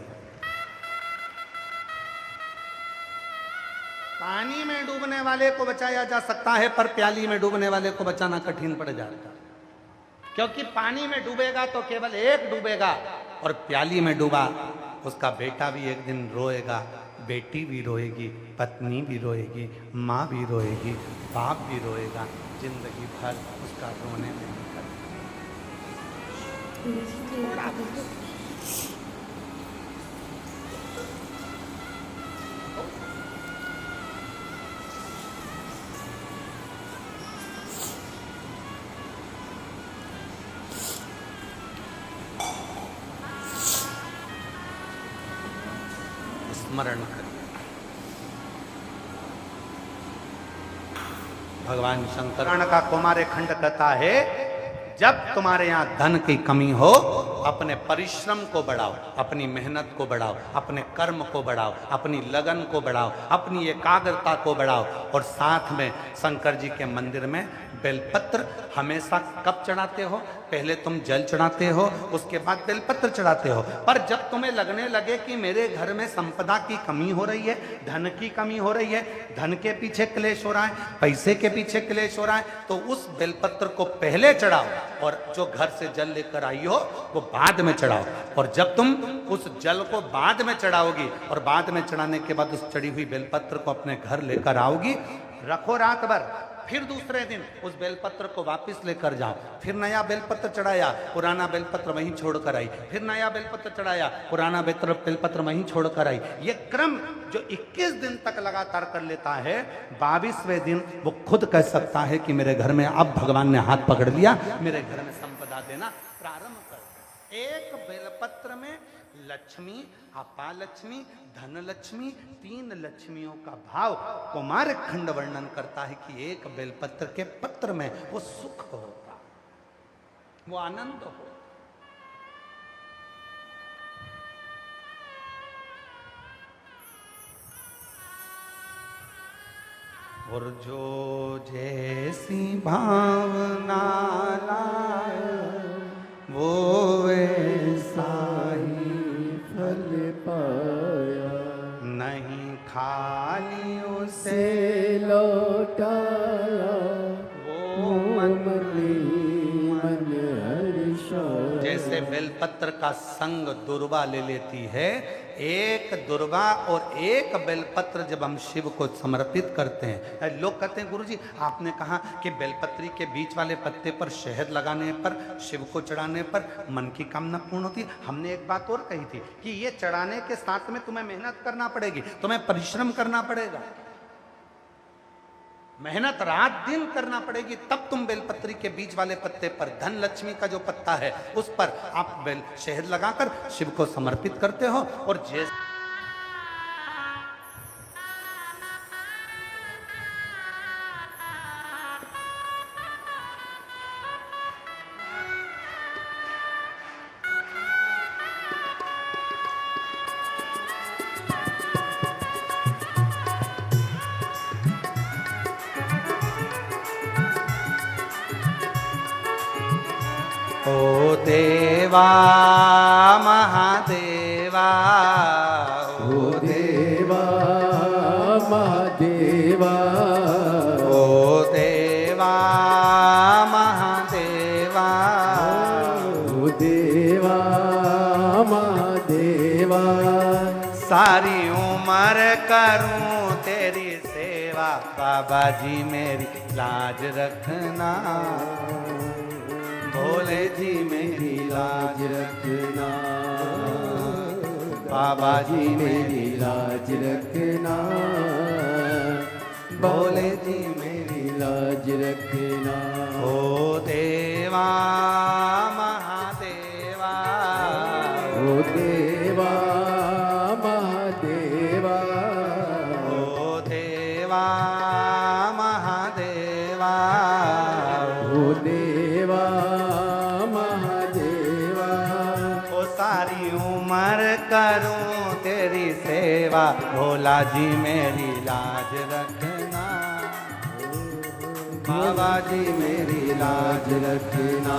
पानी में डूबने वाले को बचाया जा सकता है, पर प्याली में डूबने वाले को बचाना कठिन पड़ जाता है, क्योंकि पानी में डूबेगा तो केवल एक डूबेगा और प्याली में डूबा उसका बेटा भी एक दिन रोएगा, बेटी भी रोएगी, पत्नी भी रोएगी, माँ भी रोएगी, बाप भी रोएगा, जिंदगी भर उसका रोने में निकल। स्मरण करिए। भगवान शंकर का कुमार खंड कहता है, जब तुम्हारे यहाँ धन की कमी हो अपने परिश्रम को बढ़ाओ, अपनी मेहनत को बढ़ाओ, अपने कर्म को बढ़ाओ, अपनी लगन को बढ़ाओ, अपनी एकाग्रता को बढ़ाओ, और साथ में शंकर जी के मंदिर में बेलपत्र हमेशा कब चढ़ाते हो? पहले तुम जल चढ़ाते हो, उसके बाद बेलपत्र चढ़ाते हो। पर जब तुम्हें लगने लगे कि मेरे घर में संपदा की कमी हो रही है, धन की कमी हो रही है, धन के पीछे क्लेश हो रहा है, पैसे के पीछे क्लेश हो रहा है, तो उस बेलपत्र को पहले चढ़ाओ और जो घर से जल लेकर आई हो वो बाद में चढ़ाओ। और जब तुम उस जल को बाद में चढ़ाओगी और बाद में चढ़ाने के बाद उस चढ़ी हुई बेलपत्र को अपने घर लेकर आओगी, रखो रात भर, फिर दूसरे दिन उस बेलपत्र को वापस लेकर जाओ, फिर नया बेलपत्र चढ़ाया, पुराना बेलपत्र वहीं छोड़कर आई, फिर नया बेलपत्र चढ़ाया, पुराना बेलपत्र वहीं छोड़कर आई। ये क्रम जो 21 दिन तक लगातार कर लेता है, 22वें दिन वो खुद कह सकता है कि मेरे घर में अब भगवान ने हाथ पकड़ लिया, मेरे घर में संपदा देना प्रारंभ कर। एक बेलपत्र में लक्ष्मी, अपालक्ष्मी, धनलक्ष्मी, 3 लक्ष्मियों का भाव कुमार खंड वर्णन करता है कि एक बेलपत्र के पत्र में वो सुख होता, वो आनंद हो। और जो जैसी भावना लाए वो वैसा ही फल पाया, नहीं खाली उसे से लौटाया, वो मन हर्षाया। जैसे बेलपत्र का संग दुर्वा ले लेती है, एक दुर्वा और एक बेलपत्र जब हम शिव को समर्पित करते हैं, लोग कहते हैं गुरुजी आपने कहा कि बेलपत्री के बीच वाले पत्ते पर शहद लगाने पर, शिव को चढ़ाने पर मन की कामना पूर्ण होती है। हमने एक बात और कही थी कि ये चढ़ाने के साथ में तुम्हें मेहनत करना पड़ेगी, तुम्हें परिश्रम करना पड़ेगा, मेहनत रात दिन करना पड़ेगी, तब तुम बेलपत्री के बीच वाले पत्ते पर, धन लक्ष्मी का जो पत्ता है उस पर आप बेल शहद लगाकर शिव को समर्पित करते हो। और जैसे ओ देवा महादेवा, ओ देवा महादेवा, ओ देवा महादेवा, ओ देवा महादेवा। सारी उम्र करूं तेरी सेवा, बाबा जी मेरी लाज रखना, भोले जी मेरी लाज रखना, बाबा जी मेरी लाज रखना, भोले जी मेरी लाज रखना। ओ देवा महादेवा, ओ देवा महादेवा, ओ देवा महादेवा, ओ देवा महादेवा। ओ सारी उम्र करूं तेरी सेवा, भोला जी मेरी लाज रखना, बाबा जी मेरी लाज रखना,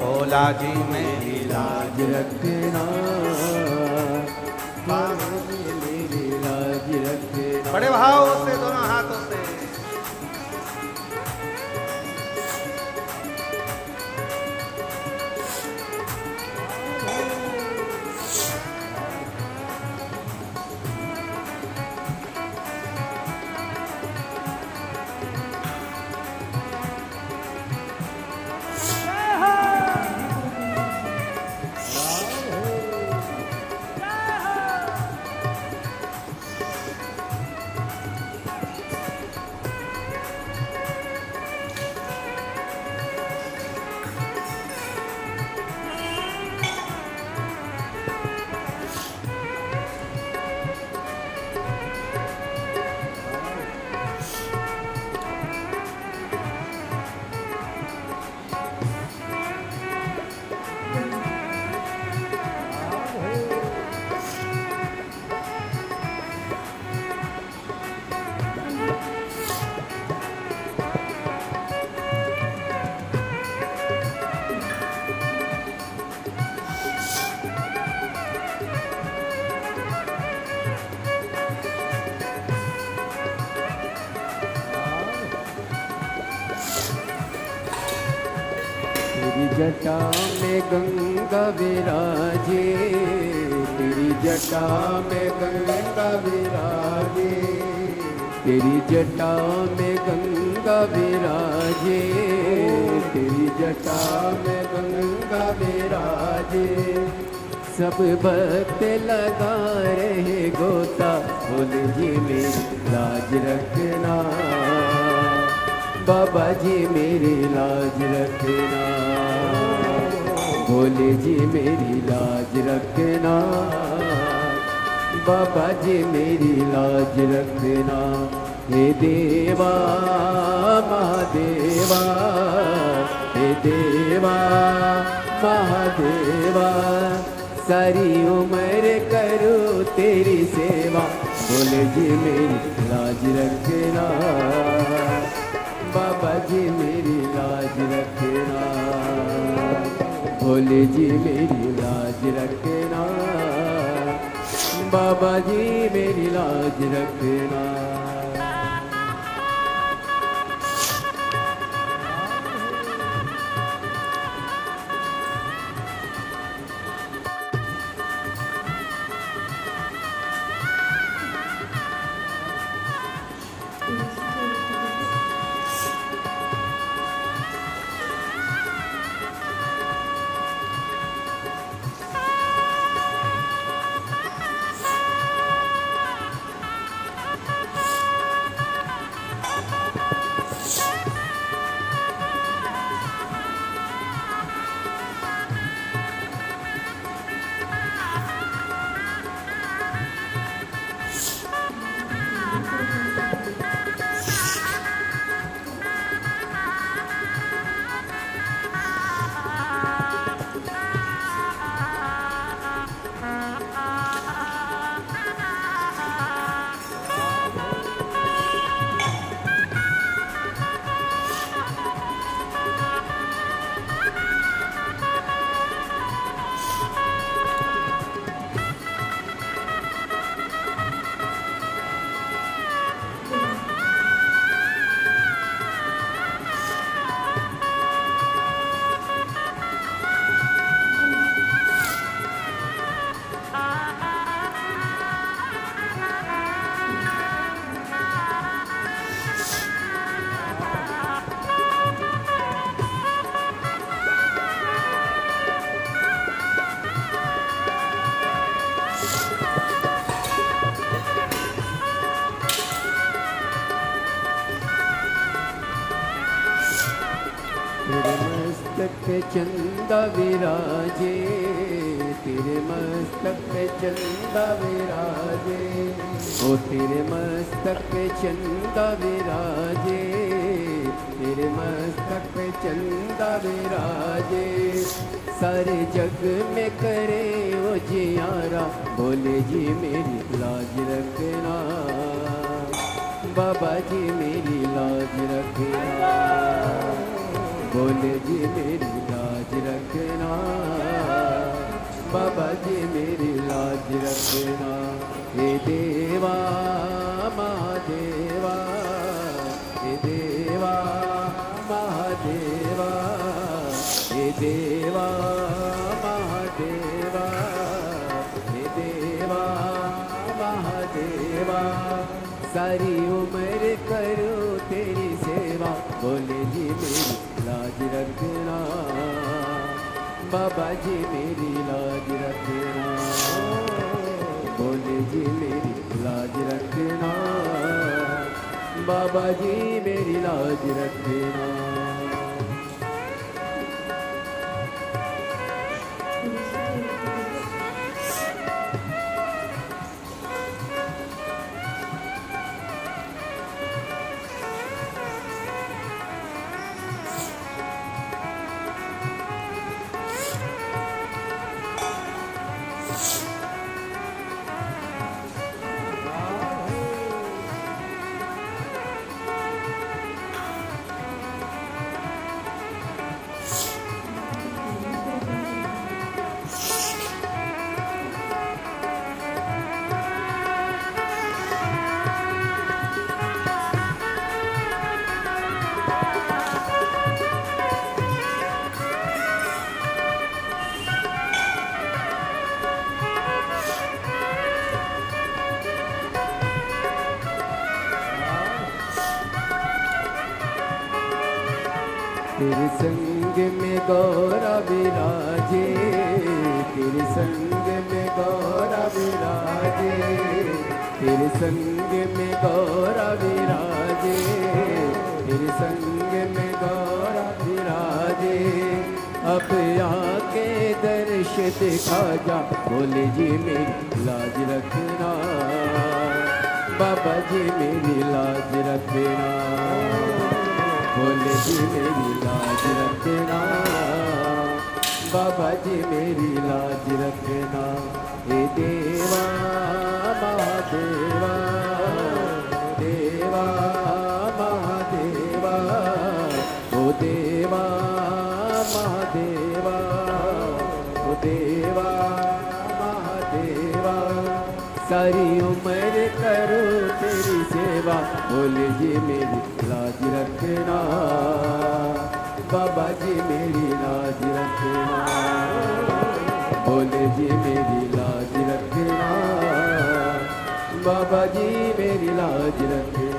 भोला जी मेरी लाज रखना, बाबा जी मेरी लाज रखना। बड़े भाव से दोनों हाथों से तेरी जटा में गंगा विराजे, तेरी जटा में गंगा विराजे, तेरी जटा में गंगा विराजे, तेरी जटा में गंगा विराजे। सब भक्त लगा रहे गोता, बोले जी मेरी लाज रखना, बाबा जी मेरी लाज रखना, बोले जी मेरी लाज रखना, बाबा जी मेरी लाज रखना। हे देवा महादेवा, हे देवा महादेवा, सारी उम्र करूँ तेरी सेवा, बोले जी मेरी लाज रखना, बाबा जी मेरी लाज रखना, भोले जी मेरी लाज रखना, बाबा जी मेरी लाज रखना। तेरे मस्तक पे चंदा विराजे, तेरे मस्तक पे चंदा विराजे, ओ तेरे मस्तक पे चंदा विराजे, तेरे मस्तक पे चंदा विराजे। सारे जग में करे ओ जियारा, बोले जी मेरी लाज रखना, बाबा जी मेरी लाज रखना, बोले जी मेरी लाज रखना, बाबा जी मेरी लाज रखना। हे देवा महादेवा, हे देवा महादेवा, हे देवा महादेवा, हे देवा महादेवा, सारी उम्र करूँ तेरी सेवा, बोले जी मेरी लाज रखना, बाबा जी मेरी लाज रखना, बोले जी मेरी लाज रखना, बाबा जी मेरी लाज रखना। तेरे संग में गौरा विराजे, तेरे संग में गौरा विराजे, तेरे संग में गौरा विराजे, तेरे संग में गौरा विराजे। अब आके दर्श दिखा जा, बोले जी मेरी लाज रखना, बाबा जी मेरी लाज रखना, बोले जी मेरी लाज रखना, बाबा जी मेरी लाज रखना। हे देवा महादेवा, देवा महादेवा, ओ देवा महादेवा, ओ देवा महादेवा। सारी उम्र करो तेरी सेवा, बोले जी मेरी लाज रखना, बाबा जी मेरी लाज रखना, बोले जी मेरी लाज रखना, बाबा जी मेरी लाज रखना।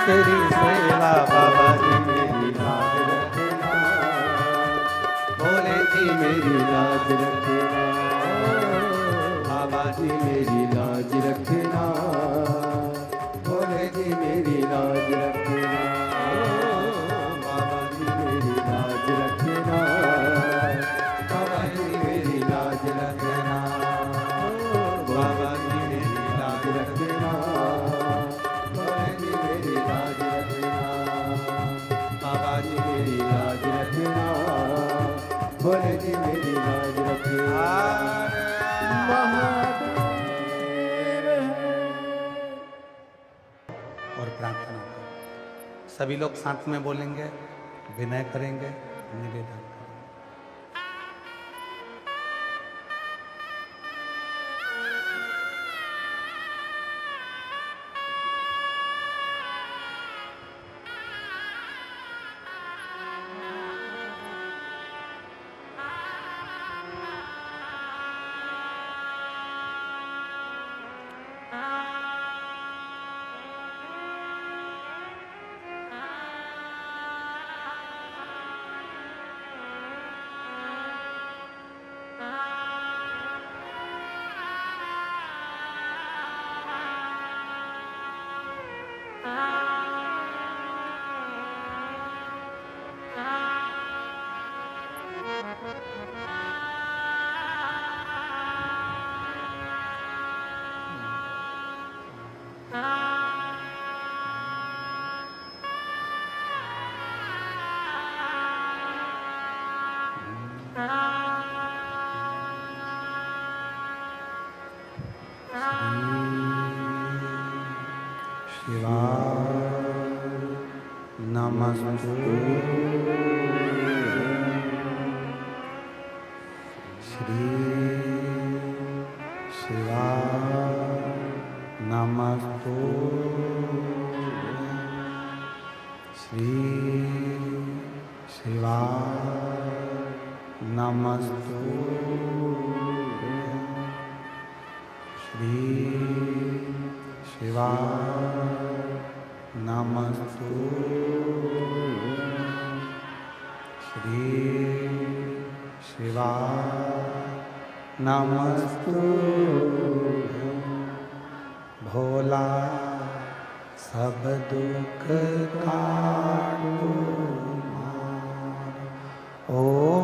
तेरी सेवा बाबा जी मेरी लाज रखना, बोले जी मेरी लाज रखना, बाबा जी मेरी लाज रखना, बोले जी मेरी लाज रखना, बाबा जी मेरी लाज रखना, बाबा जी मेरी लाज रखना, बाबा जी मेरी लाज रखना, मेरी लाज रखना, बाबा जी मेरी लाज रखना, बोले जी मेरी लाज रखना। महादेव और प्रार्थना करो। सभी लोग साथ में बोलेंगे, विनय करेंगे, निवेदन। नमस्ते श्री शिवाय नमस्ते श्री शिवाय नमस्ते श्री शिवाय नमस्ते श्री शिवाय नमस्तुभ्यं भोला सब दुख काटो मार। ओ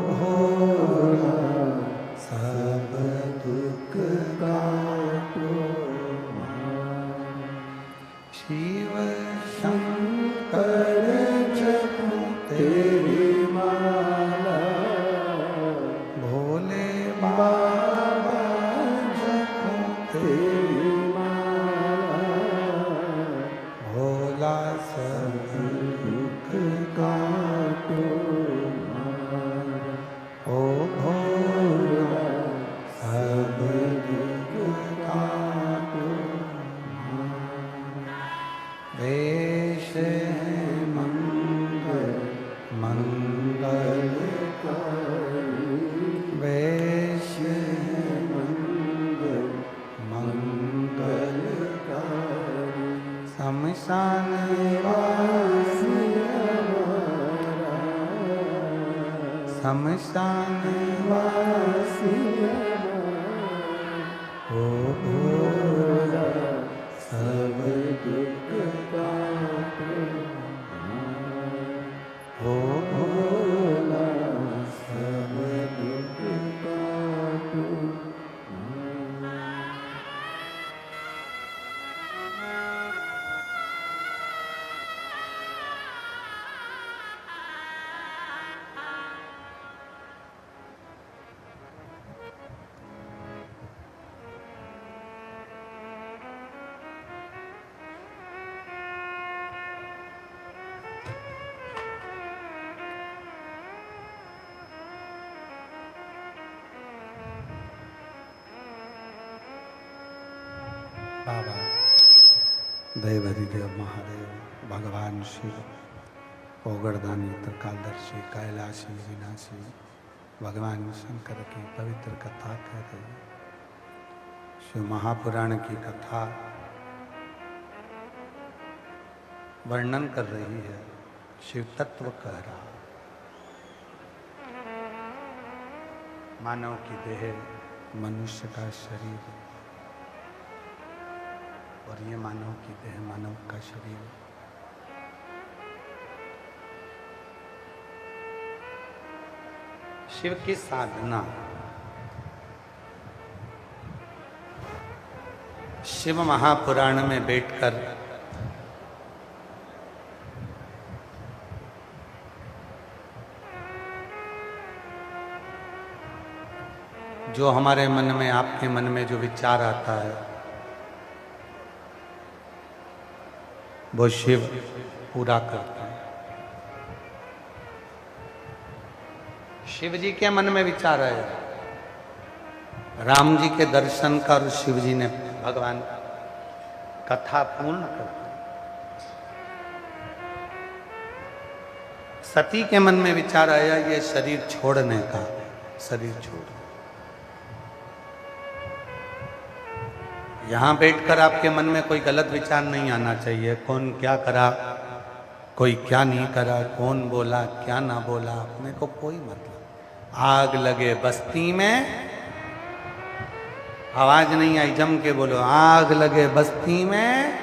भोला सब दुख काटो मार। शिव शंकर जपो तेरी माला, भोले बाबा जपो तेरी माला, भोला सब दुख काटो मार। ओ भोला सब दुख काटो मार। वेश है मंगल मंगलकारी, वेश है मंगल मंगलकारी। शमशान वासी हमारा, शमशान वासी हमारा। ओ भोला सब दुख काटो मार। ओ भोला सब दुख काटो मार। बाबा देवधिदेव महादेव भगवान शिव ओगरदानी त्रिकालदर्शी कैलाशी विनाशी भगवान शंकर की पवित्र कथा कह रही। शिव महापुराण की कथा वर्णन कर रही है, शिव तत्व कह रहा। मानव की देह, मनुष्य का शरीर, और ये मानव की देह, मानव का शरीर। शिव की साधना, शिव महापुराण में बैठकर जो हमारे मन में, आपके मन में जो विचार आता है, वो शिव पूरा करते हैं। शिव जी के मन में विचार आया, राम जी के दर्शन कर शिव जी ने भगवान कथा पूर्ण कर दी। सती के मन में विचार आया ये शरीर छोड़ने का, शरीर छोड़। यहां बैठकर आपके मन में कोई गलत विचार नहीं आना चाहिए, कौन क्या करा, कोई क्या नहीं करा, कौन बोला क्या ना बोला, अपने को कोई मतलब। आग लगे बस्ती में, आवाज नहीं आई, जम के बोलो, आग लगे बस्ती में,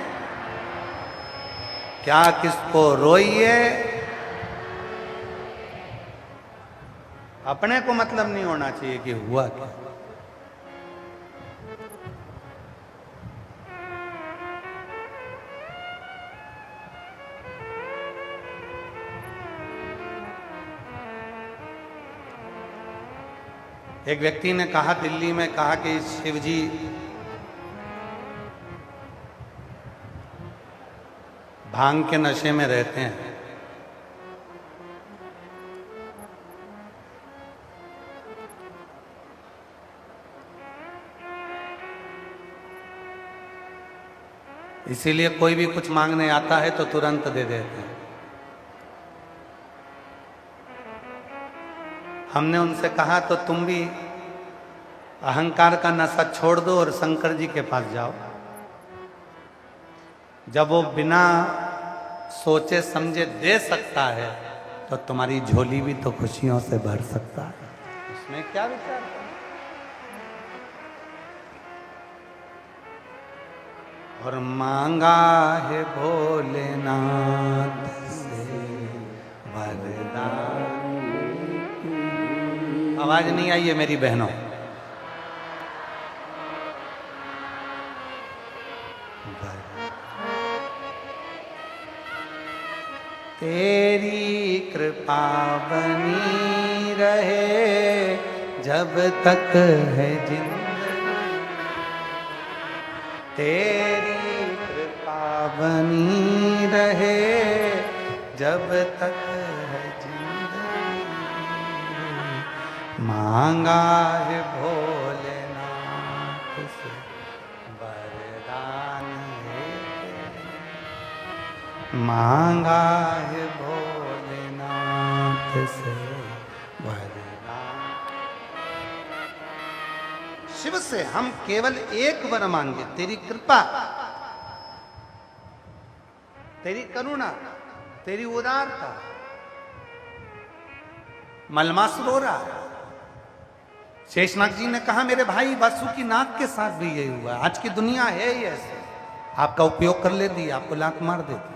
क्या किसको रोइए, अपने को मतलब नहीं होना चाहिए कि हुआ क्या। एक व्यक्ति ने कहा, दिल्ली में कहा कि शिव जी भांग के नशे में रहते हैं। इसीलिए कोई भी कुछ मांगने आता है तो तुरंत दे देते हैं। हमने उनसे कहा तो तुम भी अहंकार का नशा छोड़ दो और शंकर जी के पास जाओ। जब वो बिना सोचे समझे दे सकता है तो तुम्हारी झोली भी तो खुशियों से भर सकता है। इसमें क्या विचार है? और मांगा है भोलेनाथ से वरदान। आवाज नहीं आई है मेरी बहनों? तेरी कृपा बनी रहे जब तक है जिंदगी, तेरी कृपा बनी रहे जब तक है जिंदगी। मांगा है भोलेनाथ से वरदान है, मांगा है भोलेनाथ से वरदान। शिव से हम केवल एक वर मांगे, तेरी कृपा, तेरी करुणा, तेरी उदारता। मलमासुर हो रहा है। शेषनाग जी ने कहा मेरे भाई वासुकी नाग के साथ भी यही हुआ। आज की दुनिया है ही ऐसे, आपका उपयोग कर लेती, आपको लात मार देती।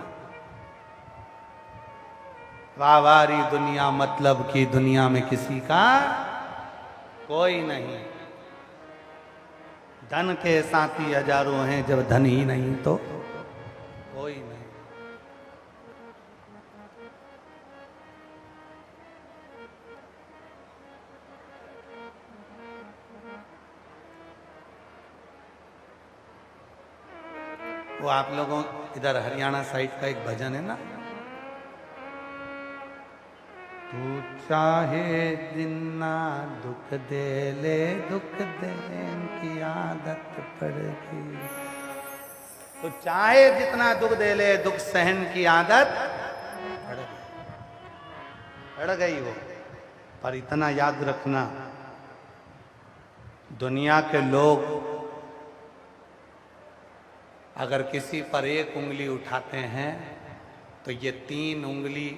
वावारी दुनिया, मतलब की दुनिया में किसी का कोई नहीं। धन के साथी हजारों हैं, जब धन ही नहीं तो कोई नहीं। वो आप लोगों इधर हरियाणा साइड का एक भजन है ना, तू चाहे दिन ना दुख दे ले, दुख देने की आदत पड़ेगी। तो चाहे जितना दुख दे ले, दुख सहन की आदत पड़ गई हो। पर इतना याद रखना, दुनिया के लोग अगर किसी पर एक उंगली उठाते हैं तो ये 3 उंगली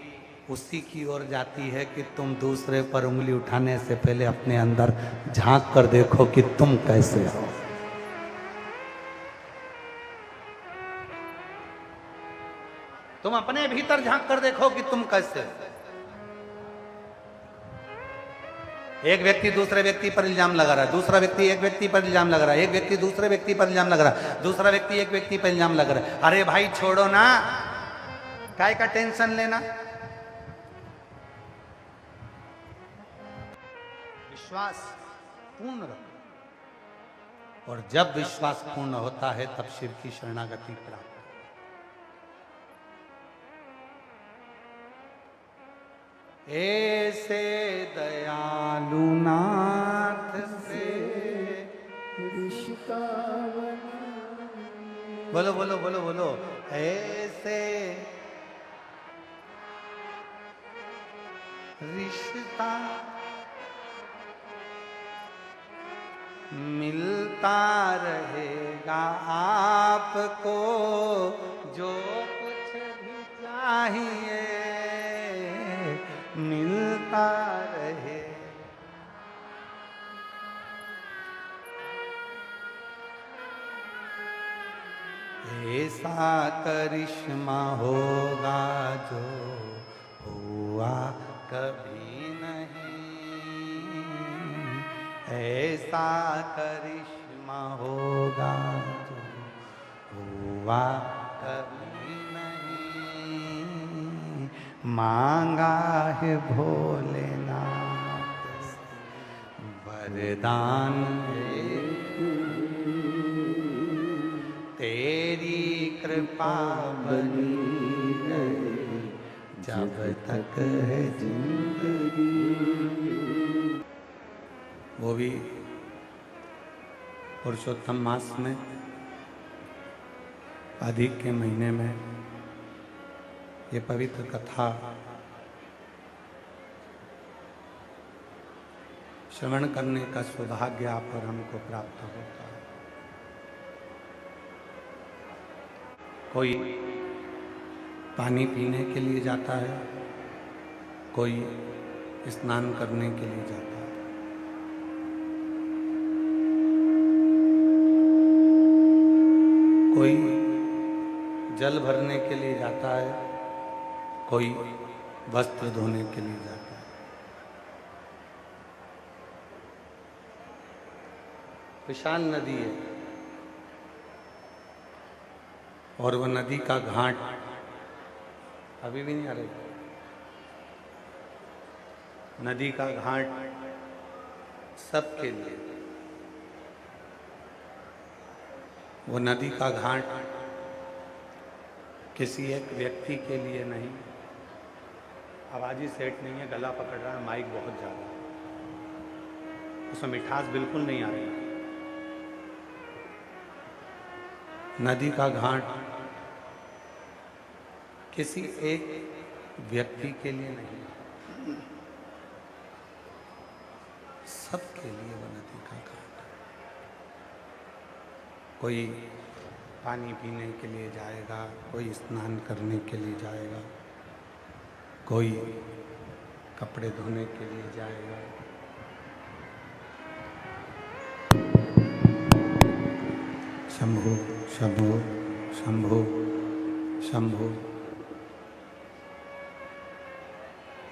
उसी की ओर जाती है कि तुम दूसरे पर उंगली उठाने से पहले अपने अंदर झांक कर देखो कि तुम कैसे हो। तुम अपने भीतर झांक कर देखो कि तुम कैसे हो। एक व्यक्ति दूसरे व्यक्ति पर इल्जाम लगा रहा है, दूसरा व्यक्ति एक व्यक्ति पर इल्जाम लगा रहा है, एक व्यक्ति दूसरे व्यक्ति पर इल्जाम लगा रहा है, दूसरा व्यक्ति एक व्यक्ति पर इल्जाम लगा रहा है। अरे भाई छोड़ो ना, काय का टेंशन लेना। विश्वास पूर्ण रखो, और जब विश्वास पूर्ण होता है तब शिव की शरणागति प्राप्त। ऐसे दयालु नाथ से रिश्ता बोलो बोलो बोलो बोलो, ऐसे रिश्ता मिलता रहेगा आपको, जो कुछ भी चाहिए मिलता रहे। ऐसा करिश्मा होगा जो हुआ कभी नहीं, ऐसा करिश्मा होगा जो हुआ कभी नहीं। मांगा है भोलेनाथ से वरदान है, तेरी कृपा बनी रहे जब तक है जिंदगी। वो भी पुरुषोत्तम मास में, अधिक के महीने में ये पवित्र कथा श्रवण करने का सौभाग्य आप और हमको प्राप्त होता है। कोई पानी पीने के लिए जाता है, कोई स्नान करने के लिए जाता है, कोई जल भरने के लिए जाता है, कोई वस्त्र धोने के लिए जाता है। विशाल नदी है और वह नदी का घाट अभी भी नहीं आ रही। नदी का घाट सबके लिए, वो नदी का घाट किसी एक व्यक्ति के लिए नहीं। आवाज ही सेट नहीं है, गला पकड़ रहा है, माइक बहुत ज़्यादा, उसमें मिठास बिल्कुल नहीं आ रही। नदी का घाट किसी एक व्यक्ति के लिए नहीं, सबके लिए वो नदी का घाट। कोई पानी पीने के लिए जाएगा, कोई स्नान करने के लिए जाएगा, कोई कपड़े धोने के लिए जाएगा, शंभो शंभो शंभो शंभो।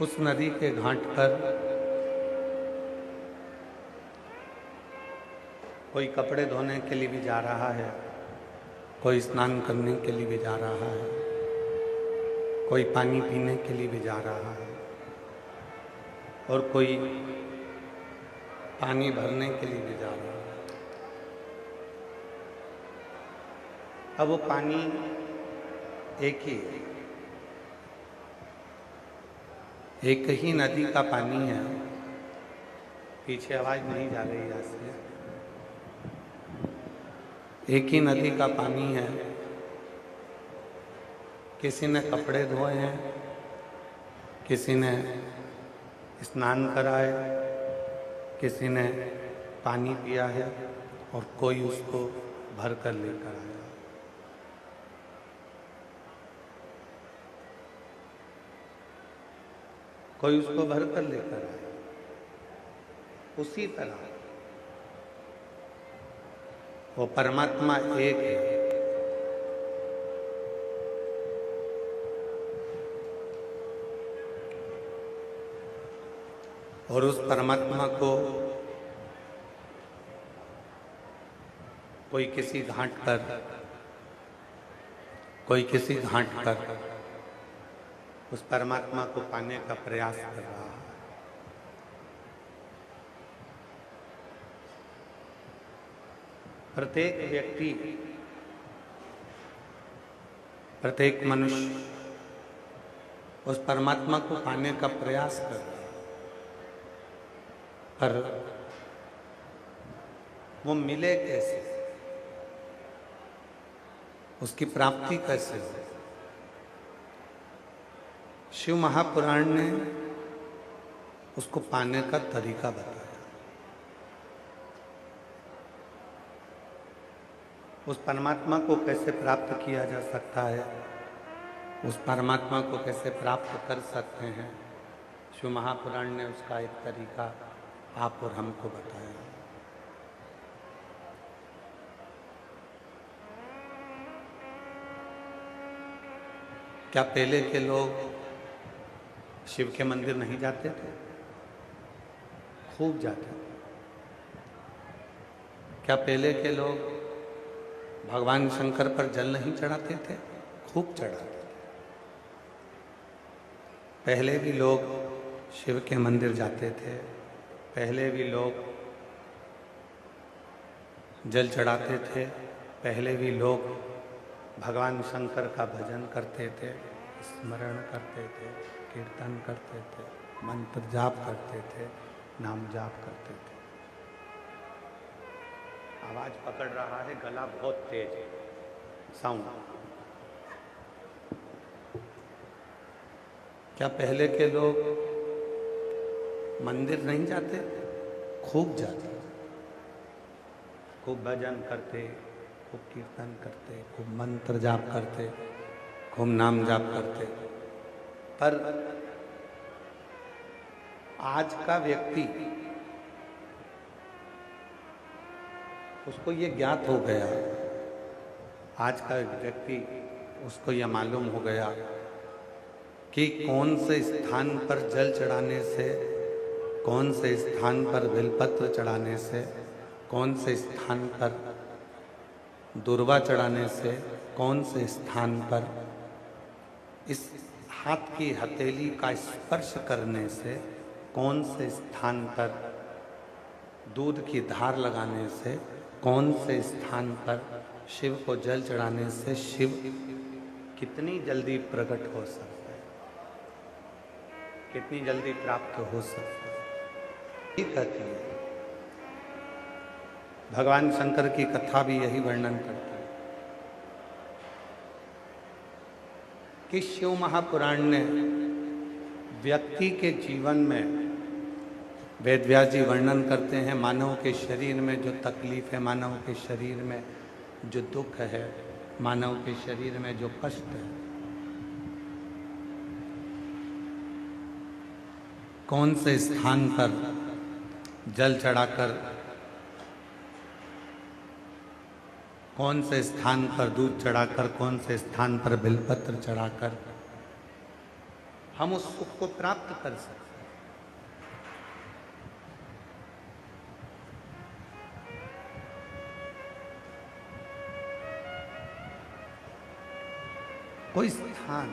उस नदी के घाट पर कोई कपड़े धोने के लिए भी जा रहा है, कोई स्नान करने के लिए भी जा रहा है, कोई पानी पीने के लिए भी जा रहा है, और कोई पानी भरने के लिए भी जा रहा है। अब वो पानी एक ही है, एक ही नदी का पानी है। पीछे आवाज नहीं जा रही यहाँ से। एक ही नदी का पानी है। किसी ने कपड़े धोए हैं, किसी ने स्नान करा है, किसी ने पानी पिया है, और कोई उसको भर कर लेकर आया। कोई उसको भर कर लेकर आया। उसी तरह वो परमात्मा एक है। और उस परमात्मा को कोई किसी घाट पर, कोई किसी घाट पर उस परमात्मा को पाने का प्रयास कर रहा है। प्रत्येक व्यक्ति, प्रत्येक मनुष्य उस परमात्मा को पाने का प्रयास कर रहा है, पर वो मिले कैसे, उसकी प्राप्ति कैसे हो। शिव महापुराण ने उसको पाने का तरीका बताया। उस परमात्मा को कैसे प्राप्त किया जा सकता है, उस परमात्मा को कैसे प्राप्त कर सकते हैं, शिव महापुराण ने उसका एक तरीका आप और हमको बताया। क्या पहले के लोग शिव के मंदिर नहीं जाते थे? खूब जाते थे। क्या पहले के लोग भगवान शंकर पर जल नहीं चढ़ाते थे? खूब चढ़ाते थे। पहले भी लोग शिव के मंदिर जाते थे, पहले भी लोग जल चढ़ाते थे, पहले भी लोग भगवान शंकर का भजन करते थे, स्मरण करते थे, कीर्तन करते थे, मंत्र जाप करते थे, नाम जाप करते थे। आवाज पकड़ रहा है, गला बहुत तेज है, साउंड। क्या पहले के लोग मंदिर नहीं जाते? खूब जाते, खूब भजन करते, खूब कीर्तन करते, खूब मंत्र जाप करते, खूब नाम जाप करते। पर आज का व्यक्ति, उसको ये ज्ञात हो गया, आज का व्यक्ति उसको यह मालूम हो गया कि कौन से स्थान पर जल चढ़ाने से, कौन से स्थान पर बेलपत्र चढ़ाने से, कौन से स्थान पर दुर्वा चढ़ाने से, कौन से स्थान पर इस हाथ की हथेली का स्पर्श करने से, कौन से स्थान पर दूध की धार लगाने से, कौन से स्थान पर शिव को जल चढ़ाने से शिव कितनी जल्दी प्रकट हो सकता है, कितनी जल्दी प्राप्त हो सकता है, ये कहती है। भगवान शंकर की कथा भी यही वर्णन करती है कि शिव महापुराण ने व्यक्ति के जीवन में, वेद व्यास जी वर्णन करते हैं, मानव के शरीर में जो तकलीफ है, मानव के शरीर में जो दुख है, मानव के शरीर में जो कष्ट है, कौन से स्थान पर जल चढ़ाकर, कौन से स्थान पर दूध चढ़ाकर, कौन से स्थान पर बिलपत्र चढ़ाकर हम उस सुख को प्राप्त कर सकते हैं। कोई स्थान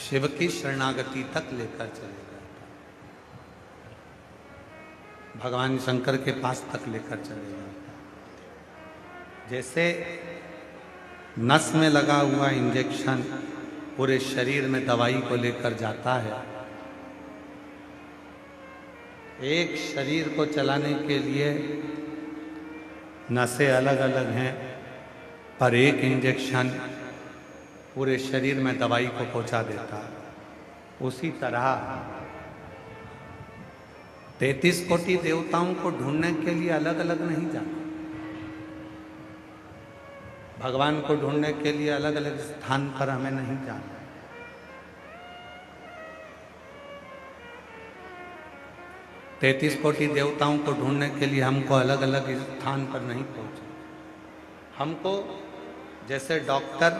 शिव की शरणागति तक लेकर चलेगा, भगवान शंकर के पास तक लेकर चलेगा। जैसे नस में लगा हुआ इंजेक्शन पूरे शरीर में दवाई को लेकर जाता है, एक शरीर को चलाने के लिए नसें अलग अलग हैं, पर एक इंजेक्शन पूरे शरीर में दवाई को पहुंचा देता है। उसी तरह 33 कोटि देवताओं को ढूंढने के लिए अलग अलग नहीं जाना, भगवान को ढूंढने के लिए अलग अलग स्थान पर हमें नहीं जाना। तैतीस कोटि देवताओं को ढूंढने के लिए हमको अलग अलग स्थान पर नहीं पहुंचना। हमको जैसे डॉक्टर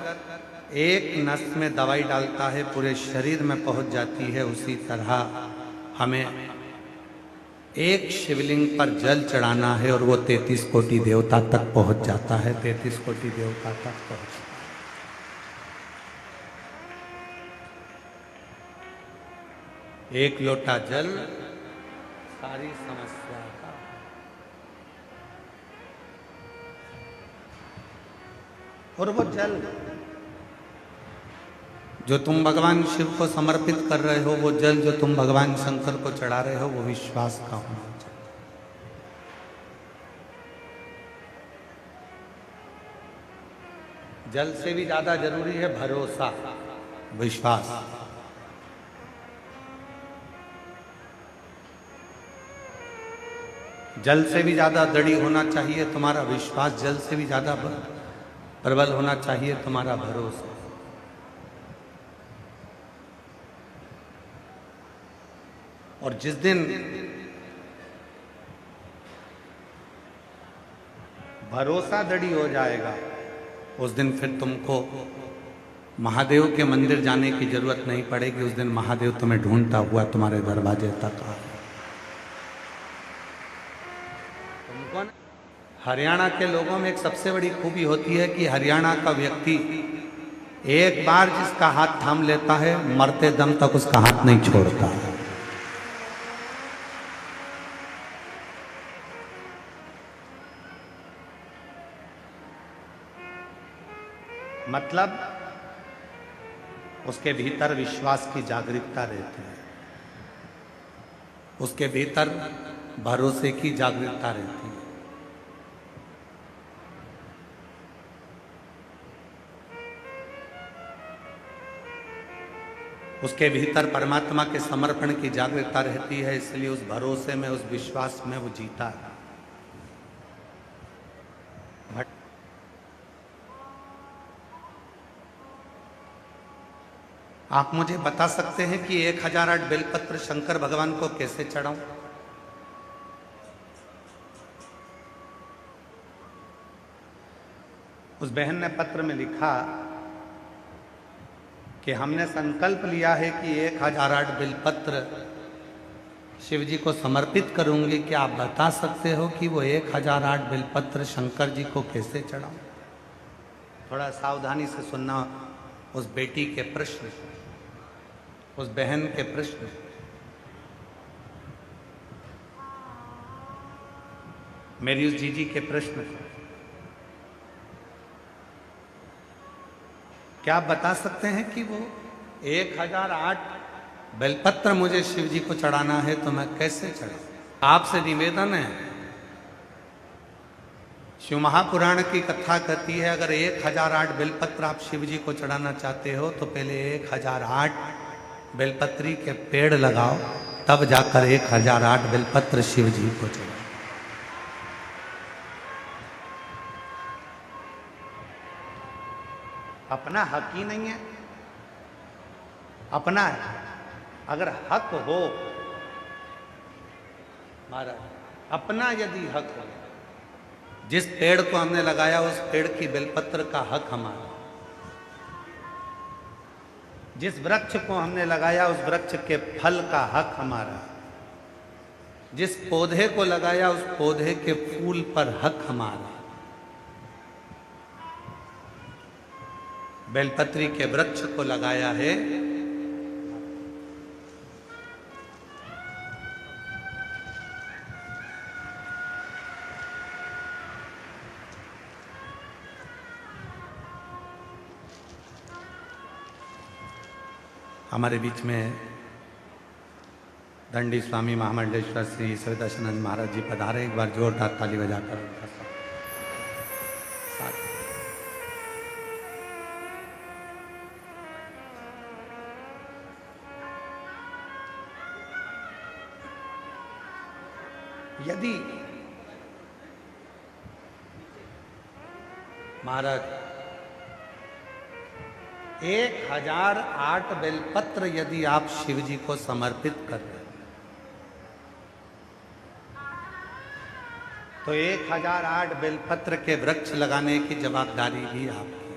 एक नस में दवाई डालता है पूरे शरीर में पहुंच जाती है, उसी तरह हमें एक शिवलिंग पर जल चढ़ाना है और वो 33 कोटि देवता तक पहुंच जाता है, 33 कोटि देवता तक पहुंचता है। एक लोटा जल सारी समस्या का, और वो जल जो तुम भगवान शिव को समर्पित कर रहे हो, वो जल जो तुम भगवान शंकर को चढ़ा रहे हो, वो विश्वास का होना चाहिए। जल से भी ज्यादा जरूरी है भरोसा, विश्वास। जल से भी ज्यादा दृढ़ होना चाहिए तुम्हारा विश्वास, जल से भी ज्यादा प्रबल होना चाहिए तुम्हारा भरोसा। और जिस दिन भरोसा दृढ़ हो जाएगा, उस दिन फिर तुमको महादेव के मंदिर जाने की जरूरत नहीं पड़ेगी। उस दिन महादेव तुम्हें ढूंढता हुआ तुम्हारे दरवाजे तक आए। तुमको हरियाणा के लोगों में एक सबसे बड़ी खूबी होती है कि हरियाणा का व्यक्ति एक बार जिसका हाथ थाम लेता है, मरते दम तक उसका हाथ नहीं छोड़ता है। मतलब उसके भीतर विश्वास की जागरूकता रहती है, उसके भीतर भरोसे की जागरूकता रहती है। उसके भीतर परमात्मा के समर्पण की जागरूकता रहती है, इसलिए उस भरोसे में, उस विश्वास में वो जीता है। आप मुझे बता सकते हैं कि 1008 बेलपत्र शंकर भगवान को कैसे चढ़ाऊं? उस बहन ने पत्र में लिखा कि हमने संकल्प लिया है कि 1008 बिलपत्र शिव जी को समर्पित करूंगी। क्या आप बता सकते हो कि वो 1008 बिलपत्र शंकर जी को कैसे चढ़ाऊं? थोड़ा सावधानी से सुनना उस बेटी के प्रश्न, उस बहन के प्रश्न। मेरी उस जीजी के प्रश्न। क्या आप बता सकते हैं कि वो 1008 बेलपत्र मुझे शिव जी को चढ़ाना है तो मैं कैसे चढ़ाऊं? आपसे निवेदन है, शिव महापुराण की कथा कहती है अगर 1008 बेलपत्र आप शिव जी को चढ़ाना चाहते हो तो पहले 1008 बेलपत्री के पेड़ लगाओ, तब जाकर 1008 बेलपत्र शिव जी को चढ़ाओ। अपना हक ही नहीं है, अपना है। अगर हक हो महाराज, अपना यदि हक हो, जिस पेड़ को हमने लगाया उस पेड़ की बेलपत्र का हक हमारा, जिस वृक्ष को हमने लगाया उस वृक्ष के फल का हक हमारा, जिस पौधे को लगाया उस पौधे के फूल पर हक हमारा। बेलपत्री के वृक्ष को लगाया है, हमारे बीच में दंडी स्वामी महामंडलेश्वर श्री सवितानंद महाराज जी पधारे। एक बार जोरदार ताली बजाकर उनका साथ। यदि महाराज 1008 बेलपत्र यदि आप शिव जी को समर्पित कर रहे तो 1008 बेलपत्र के वृक्ष लगाने की जवाबदारी भी आपकी।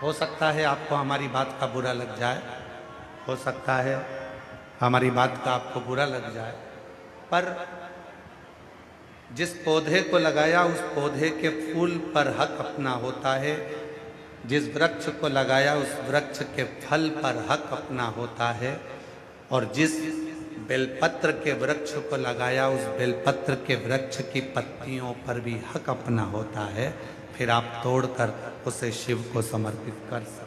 हो सकता है आपको हमारी बात का बुरा लग जाए, हो सकता है हमारी बात का आपको बुरा लग जाए, पर जिस पौधे को लगाया उस पौधे के फूल पर हक अपना होता है, जिस वृक्ष को लगाया उस वृक्ष के फल पर हक अपना होता है, और जिस बेलपत्र के वृक्ष को लगाया उस बेलपत्र के वृक्ष की पत्तियों पर भी हक अपना होता है। फिर आप तोड़कर उसे शिव को समर्पित कर सकते।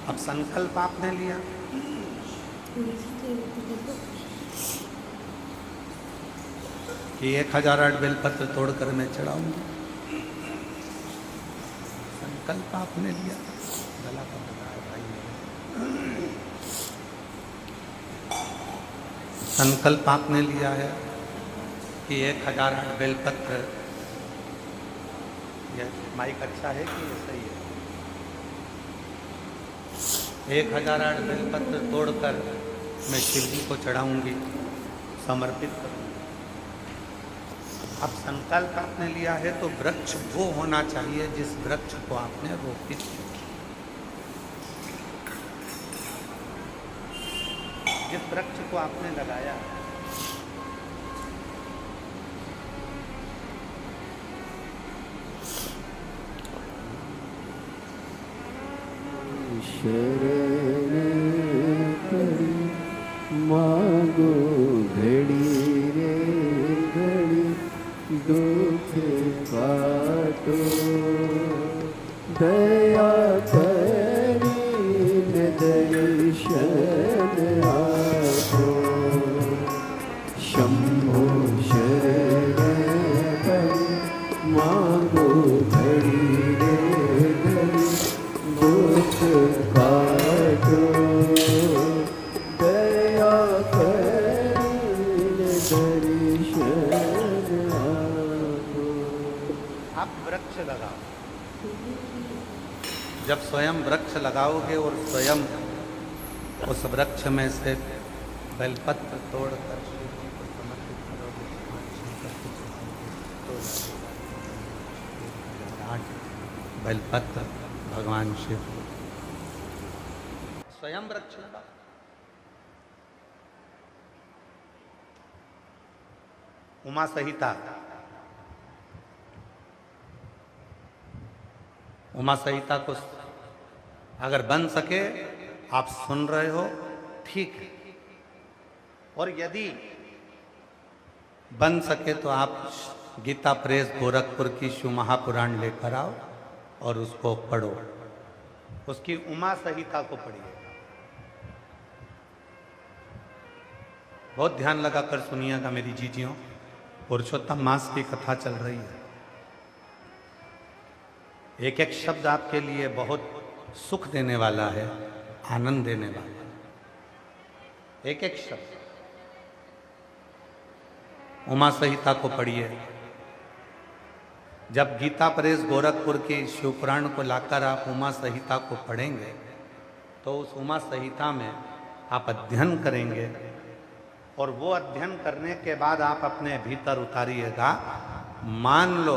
अब संकल्प आपने लिया कि 1008 बेलपत्र तोड़कर मैं चढ़ाऊंगी। संकल्प आपने लिया, गला का बनाया भाई, संकल्प आपने लिया है कि 1008 बेलपत्र। यह माइक अच्छा है कि ये सही है? 1008 बेलपत्र तोड़कर मैं शिव जी को चढ़ाऊंगी, समर्पित करूंगी। अब संकल्प आपने लिया है तो वृक्ष वो होना चाहिए जिस वृक्ष को आपने रोपित किया, जिस वृक्ष को आपने लगाया। शरण करी मांगो घड़ी रे घड़ी, दुख काटो दया करी दर्शन आपो। शंभो शरण करी मांगो घड़ी रे घड़ी, दुख काटो दया करीन दर्शन आपो। आप वृक्ष लगाओ। जब स्वयं वृक्ष लगाओगे और स्वयं उस वृक्ष में से बेलपत्र तोड़कर शिव जी को समर्पित करोगे, भगवान शंकर को चढ़ाओगे, तो 1008 बेलपत्र भगवान शिव को स्वयं वृक्ष लगा। उमा संहिता, उमा संहिता को अगर बन सके, आप सुन रहे हो, ठीक है, और यदि बन सके तो आप गीता प्रेस गोरखपुर की शिव महापुराण लेकर आओ और उसको पढ़ो, उसकी उमा संहिता को पढ़िए। बहुत ध्यान लगाकर सुनिएगा मेरी जीजियों, पुरुषोत्तम मास की कथा चल रही है। एक एक शब्द आपके लिए बहुत सुख देने वाला है, आनंद देने वाला है, एक एक शब्द। उमा संहिता को पढ़िए। जब गीता प्रेस गोरखपुर के शिवपुराण को लाकर आप उमा संहिता को पढ़ेंगे तो उस उमा संहिता में आप अध्ययन करेंगे, और वो अध्ययन करने के बाद आप अपने भीतर उतारिएगा। मान लो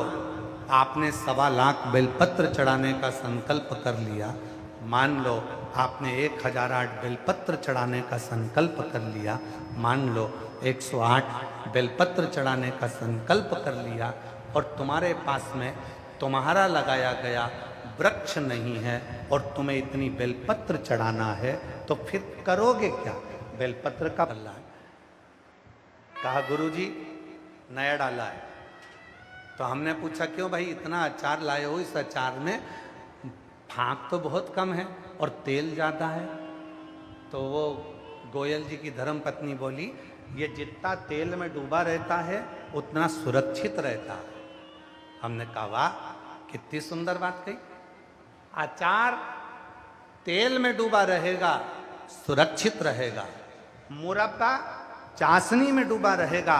आपने 1.25 लाख बेलपत्र चढ़ाने का संकल्प कर लिया, मान लो आपने 1008 बेलपत्र चढ़ाने का संकल्प कर लिया, मान लो 108 बेलपत्र चढ़ाने का संकल्प कर लिया, और तुम्हारे पास में तुम्हारा लगाया गया वृक्ष नहीं है और तुम्हें इतनी बेलपत्र चढ़ाना है, तो फिर करोगे क्या? बेलपत्र का पल्ला है। कहा गुरुजी नया डाला है। तो हमने पूछा क्यों भाई इतना अचार लाए हो, इस अचार में फाँक तो बहुत कम है और तेल ज़्यादा है। तो वो गोयल जी की धर्मपत्नी बोली, ये जितना तेल में डूबा रहता है उतना सुरक्षित रहता है। हमने कहा वाह, कितनी सुंदर बात कही। अचार तेल में डूबा रहेगा, सुरक्षित रहेगा। मुरब्बा चाशनी में डूबा रहेगा,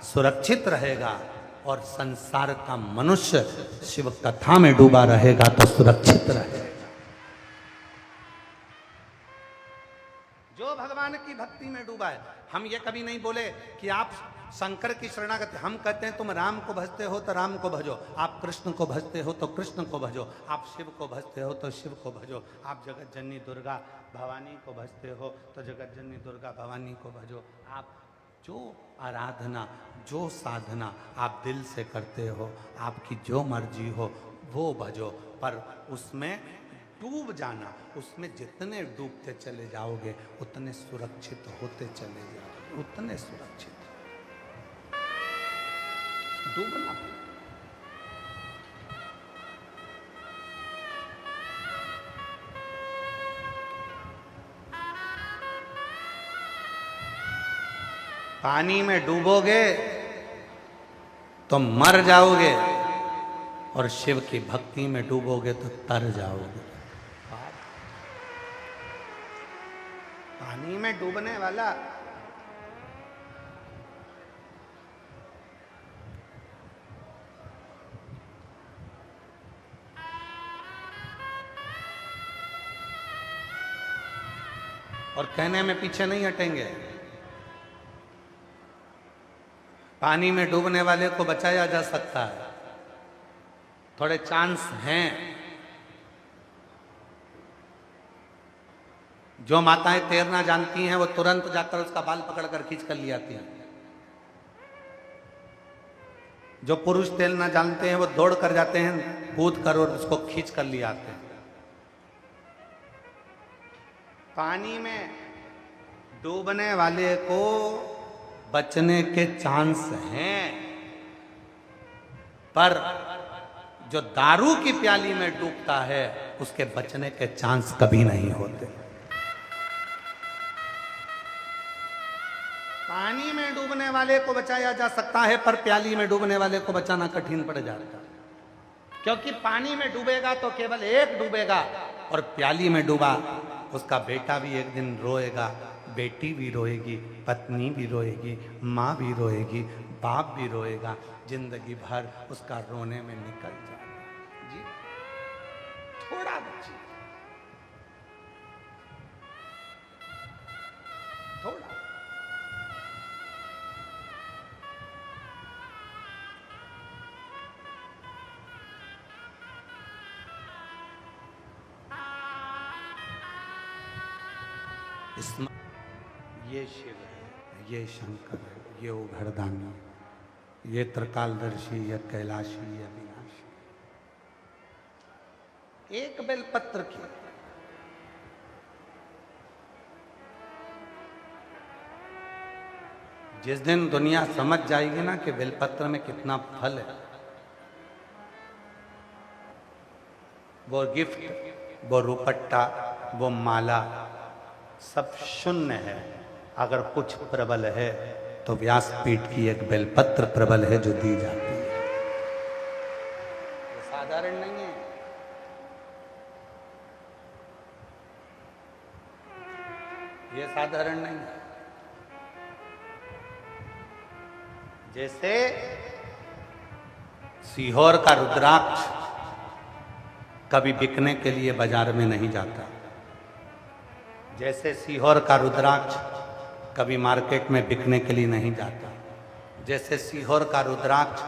सुरक्षित रहेगा। और संसार का मनुष्य शिव कथा में डूबा रहेगा तो सुरक्षित रहेगा। जो भगवान की भक्ति में डूबा है। हम ये कभी नहीं बोले कि आप शंकर की शरणागति, हम कहते हैं तुम राम को भजते हो तो राम को भजो, आप कृष्ण को भजते हो तो कृष्ण को भजो, आप शिव को भजते हो तो शिव को भजो, आप जगत जननी दुर्गा भवानी को भजते हो तो जगत जननी दुर्गा भवानी को भजो। आप जो आराधना, जो साधना आप दिल से करते हो, आपकी जो मर्जी हो वो भजो, पर उसमें डूब जाना, उसमें जितने डूबते चले जाओगे उतने सुरक्षित होते चले जाओगे, उतने सुरक्षित। डूबना पानी में डूबोगे तो मर जाओगे, और शिव की भक्ति में डूबोगे तो तर जाओगे। पानी में डूबने वाला और कहने में पीछे नहीं हटेंगे। पानी में डूबने वाले को बचाया जा सकता है, थोड़े चांस हैं। जो माताएं तैरना जानती हैं वो तुरंत जाकर उसका बाल पकड़कर खींच कर ले आती हैं। जो पुरुष तैरना जानते हैं वो दौड़ कर जाते हैं, कूद कर और उसको खींच कर ले आते हैं। पानी में डूबने वाले को बचने के चांस हैं, पर जो दारू की प्याली में डूबता है उसके बचने के चांस कभी नहीं होते। पानी में डूबने वाले को बचाया जा सकता है, पर प्याली में डूबने वाले को बचाना कठिन पड़ जाता है, क्योंकि पानी में डूबेगा तो केवल एक डूबेगा, और प्याली में डूबा उसका बेटा भी एक दिन रोएगा, बेटी भी रोएगी, पत्नी भी रोएगी, माँ भी रोएगी, बाप भी रोएगा, जिंदगी भर उसका रोने में निकल जाएगा। जी थोड़ा बचिए। इसमें ये शिव है, ये शंकर है, ये उघड़दानी, ये त्रिकालदर्शी, ये कैलाशी, ये अविनाशी। एक बेलपत्र की जिस दिन दुनिया समझ जाएगी ना कि बेलपत्र में कितना फल है, वो गिफ्ट, वो रुपट्टा, वो माला सब शून्य है। अगर कुछ प्रबल है तो व्यासपीठ की एक बेलपत्र प्रबल है जो दी जाती है। ये साधारण नहीं है। ये साधारण नहीं है। जैसे सीहोर का रुद्राक्ष कभी बिकने के लिए बाजार में नहीं जाता, जैसे सीहोर का रुद्राक्ष कभी मार्केट में बिकने के लिए नहीं जाता, जैसे सीहोर का रुद्राक्ष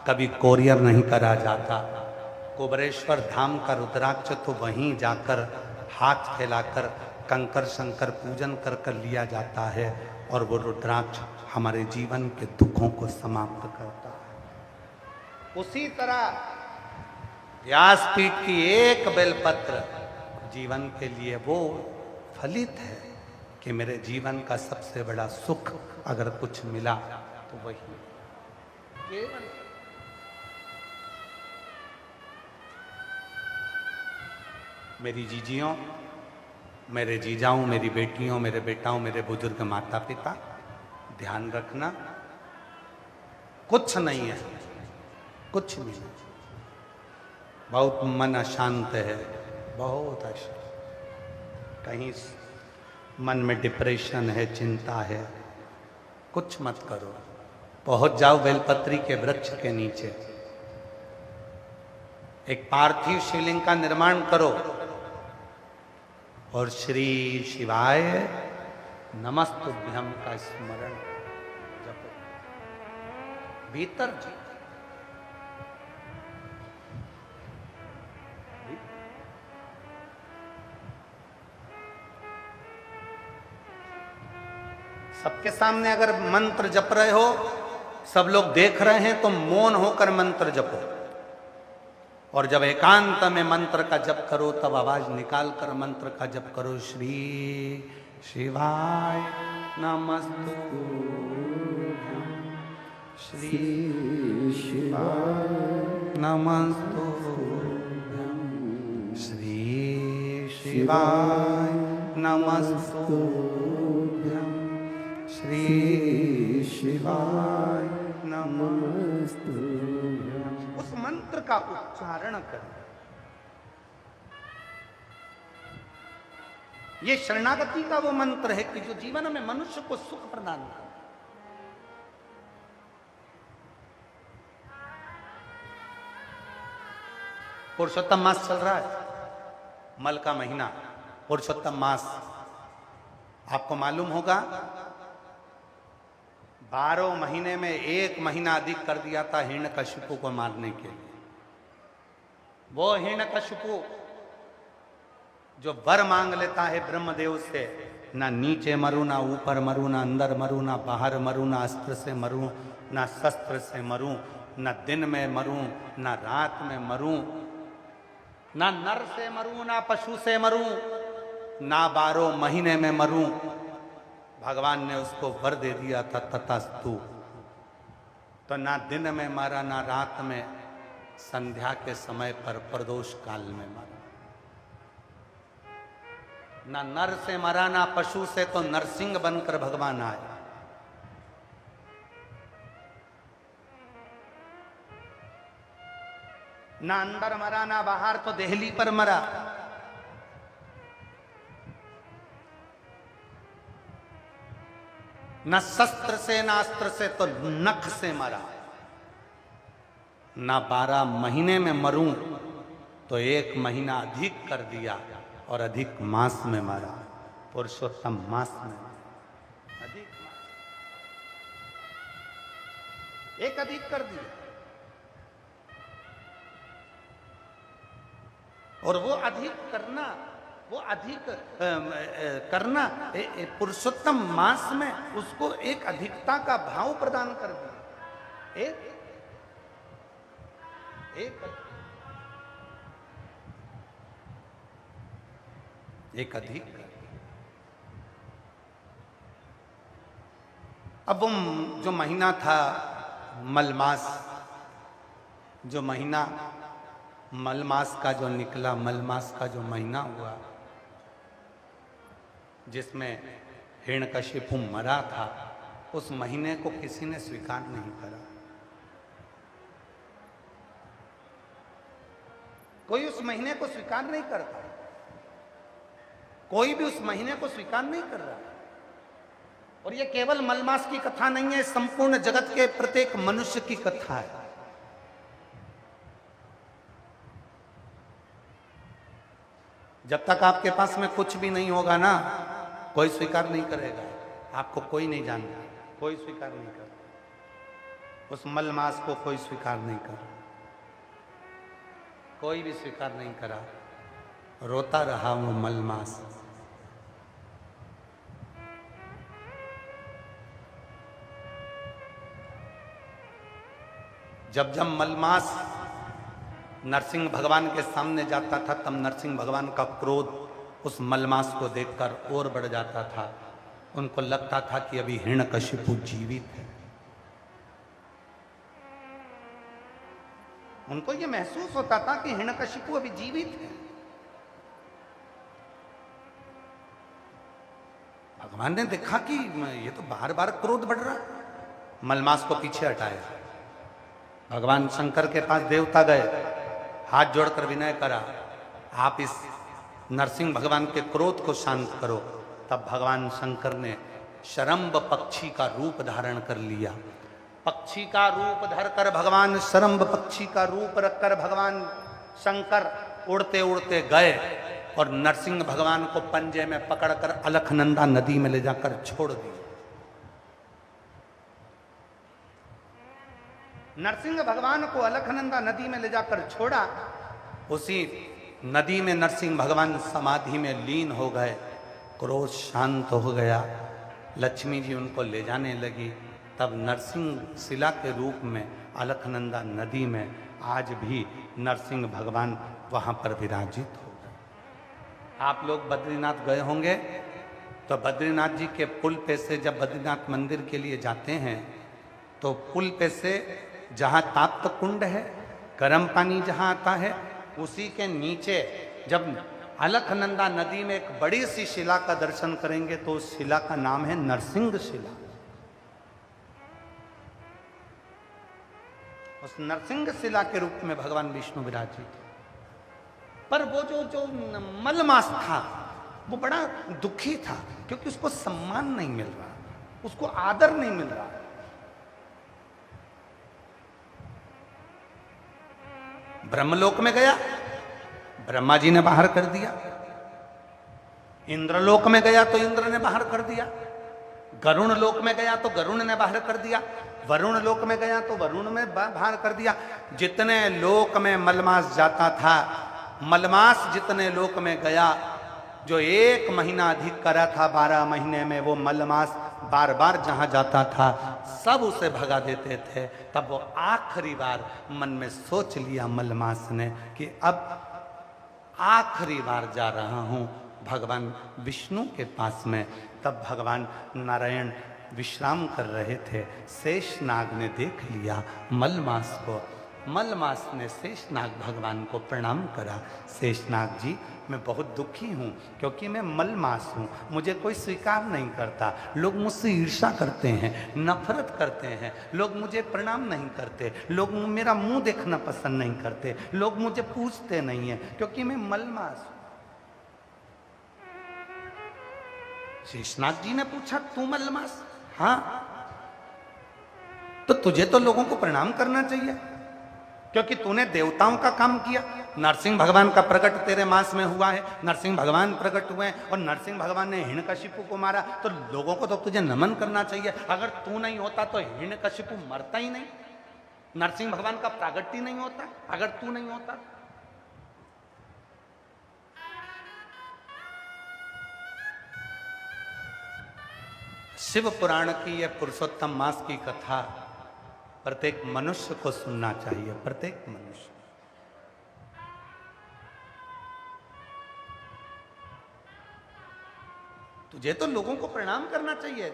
कभी कोरियर नहीं करा जाता, कुबरेश्वर धाम का रुद्राक्ष तो वहीं जाकर हाथ फैलाकर कंकर शंकर पूजन कर कर लिया जाता है और वो रुद्राक्ष हमारे जीवन के दुखों को समाप्त करता है। उसी तरह व्यासपीठ की एक बेलपत्र जीवन के लिए वो फलित है कि मेरे जीवन का सबसे बड़ा सुख अगर कुछ मिला तो वही केवल मेरी जीजियों, मेरे जीजाओं, मेरी बेटियों, मेरे बेटाओं, मेरे बुजुर्ग माता पिता, ध्यान रखना, कुछ नहीं है, कुछ नहीं। बहुत मन अशांत है, बहुत अशांत, कहीं मन में डिप्रेशन है, चिंता है, कुछ मत करो, पहुंच जाओ बेलपत्री के वृक्ष के नीचे, एक पार्थिव शिवलिंग का निर्माण करो और श्री शिवाय नमस्तुभ्यम का स्मरण जपो। भीतर जी सबके सामने अगर मंत्र जप रहे हो, सब लोग देख रहे हैं, तो मौन होकर मंत्र जपो। और जब एकांत में मंत्र का जप करो तब आवाज निकाल कर मंत्र का जप करो। श्री शिवाय नमस्तुभ्यं, श्री शिवाय नमस्तुभ्यं, श्री शिवाय नमस्तुभ्यं, श्री शिवाय नमस्तुभ्यं। उस मंत्र का उच्चारण करें। ये शरणागति का वो मंत्र है कि जो जीवन में मनुष्य को सुख प्रदान करे। पुरुषोत्तम मास चल रहा है, मल का महीना, पुरुषोत्तम मास। आपको मालूम होगा 12 महीने में 1 महीना अधिक कर दिया था हिरण्यकशिपु को मारने के लिए। वो हिरण्यकशिपु जो वर मांग लेता है ब्रह्मदेव से, ना नीचे मरूं, ना ऊपर मरूं, ना अंदर मरूं, ना बाहर मरूं, ना अस्त्र से मरूं, ना शस्त्र से मरूं, ना दिन में मरूं, ना रात में मरूं, ना नर से मरूं, ना पशु से मरूं, ना 12 महीने में मरूं। भगवान ने उसको वर दे दिया था, तथास्तु। तो ना दिन में मारा, ना रात में, संध्या के समय पर प्रदोष काल में मारा। ना नर से मरा, ना पशु से, तो नरसिंह बनकर भगवान आए। ना अंदर मरा, ना बाहर, तो देहली पर मरा। न शस्त्र से, ना अस्त्र से, तो नख से मरा। ना 12 महीने में मरूं तो 1 महीना अधिक कर दिया और अधिक मास में मरा, पुरुषोत्तम मास में अधिक मास, एक अधिक कर दिया। और वो अधिक करना वो अधिक करना पुरुषोत्तम मास में उसको एक अधिकता का भाव प्रदान कर दिया। एक अधिक। अब वो जो महीना था मलमास, जो महीना मलमास का जो निकला, मलमास का जो महीना हुआ जिसमें हिरण्यकशिपु मरा था, उस महीने को किसी ने स्वीकार नहीं करा। कोई उस महीने को स्वीकार नहीं करता, कोई भी उस महीने को स्वीकार नहीं कर रहा। और ये केवल मलमास की कथा नहीं है, संपूर्ण जगत के प्रत्येक मनुष्य की कथा है। जब तक आपके पास में कुछ भी नहीं होगा ना, कोई स्वीकार नहीं करेगा आपको, कोई नहीं जानता, कोई स्वीकार नहीं करता। उस मलमास को कोई स्वीकार नहीं कर, कोई भी स्वीकार नहीं करा। रोता रहा वो मलमास। जब जब मलमास नरसिंह भगवान के सामने जाता था, तब नरसिंह भगवान का क्रोध उस मलमास को देखकर और बढ़ जाता था। उनको लगता था कि अभी हिरण्यकशिपु जीवित है। उनको यह महसूस होता था कि हिरण्यकशिपु अभी जीवित है। भगवान ने देखा कि ये तो बार बार क्रोध बढ़ रहा, मलमास को पीछे हटाया। भगवान शंकर के पास देवता गए, हाथ जोड़कर विनय करा, आप इस नरसिंह भगवान के क्रोध को शांत करो। तब भगवान शंकर ने शरम्ब पक्षी का रूप धारण कर लिया। पक्षी का रूप धरकर भगवान शरम्ब पक्षी का रूप रखकर भगवान शंकर उड़ते उड़ते गए और नरसिंह भगवान को पंजे में पकड़कर अलखनंदा नदी में ले जाकर छोड़ दिया। नरसिंह भगवान को अलखनंदा नदी में ले जाकर छोड़ा। उसी नदी में नरसिंह भगवान समाधि में लीन हो गए, क्रोध शांत हो गया। लक्ष्मी जी उनको ले जाने लगी। तब नरसिंह शिला के रूप में अलखनंदा नदी में आज भी नरसिंह भगवान वहां पर विराजित हो गए। आप लोग बद्रीनाथ गए होंगे तो बद्रीनाथ जी के पुल पे से जब बद्रीनाथ मंदिर के लिए जाते हैं तो पुल पे से जहाँ ताप्त कुंड है, गर्म पानी जहाँ आता है, उसी के नीचे जब अलखनंदा नदी में एक बड़ी सी शिला का दर्शन करेंगे तो उस शिला का नाम है नरसिंह शिला। उस नरसिंह शिला के रूप में भगवान विष्णु विराजित। पर वो जो मलमास था वो बड़ा दुखी था, क्योंकि उसको सम्मान नहीं मिल रहा, उसको आदर नहीं मिल रहा। ब्रह्मलोक में गया, ब्रह्मा जी ने बाहर कर दिया। इंद्रलोक में गया तो इंद्र ने बाहर कर दिया। गरुण लोक में गया तो गरुण ने बाहर कर दिया। वरुण लोक में गया तो वरुण में बाहर कर दिया। जितने लोक में मलमास जाता था, मलमास जितने लोक में गया, जो 1 महीना अधिक करा था 12 महीने में, वो मलमास बार बार जहां जाता था सब उसे भगा देते थे। तब वो आखिरी बार मन में सोच लिया मलमास ने कि अब आखिरी बार जा रहा हूं भगवान विष्णु के पास में। तब भगवान नारायण विश्राम कर रहे थे। शेषनाग ने देख लिया मलमास को। मलमास ने शेषनाग भगवान को प्रणाम करा। शेषनाग जी, मैं बहुत दुखी हूँ क्योंकि मैं मलमास हूँ, मुझे कोई स्वीकार नहीं करता। लोग मुझसे ईर्ष्या करते हैं, नफरत करते हैं, लोग मुझे प्रणाम नहीं करते, लोग मेरा मुंह देखना पसंद नहीं करते, लोग मुझे पूछते नहीं हैं क्योंकि मैं मलमास हूँ। शेषनाग जी ने पूछा, तू मलमास? हाँ। तो तुझे तो लोगों को प्रणाम करना चाहिए क्योंकि तूने देवताओं का काम किया। नरसिंह भगवान का प्रकट तेरे मास में हुआ है, नरसिंह भगवान प्रकट हुए हैं और नरसिंह भगवान ने हिरण्यकशिपु को मारा, तो लोगों को तो तुझे नमन करना चाहिए। अगर तू नहीं होता तो हिरण्यकशिपु मरता ही नहीं, नरसिंह भगवान का प्रागट्य ही नहीं होता अगर तू नहीं होता। शिव पुराण की यह पुरुषोत्तम मास की कथा प्रत्येक मनुष्य को सुनना चाहिए, प्रत्येक मनुष्य। तुझे तो लोगों को प्रणाम करना चाहिए।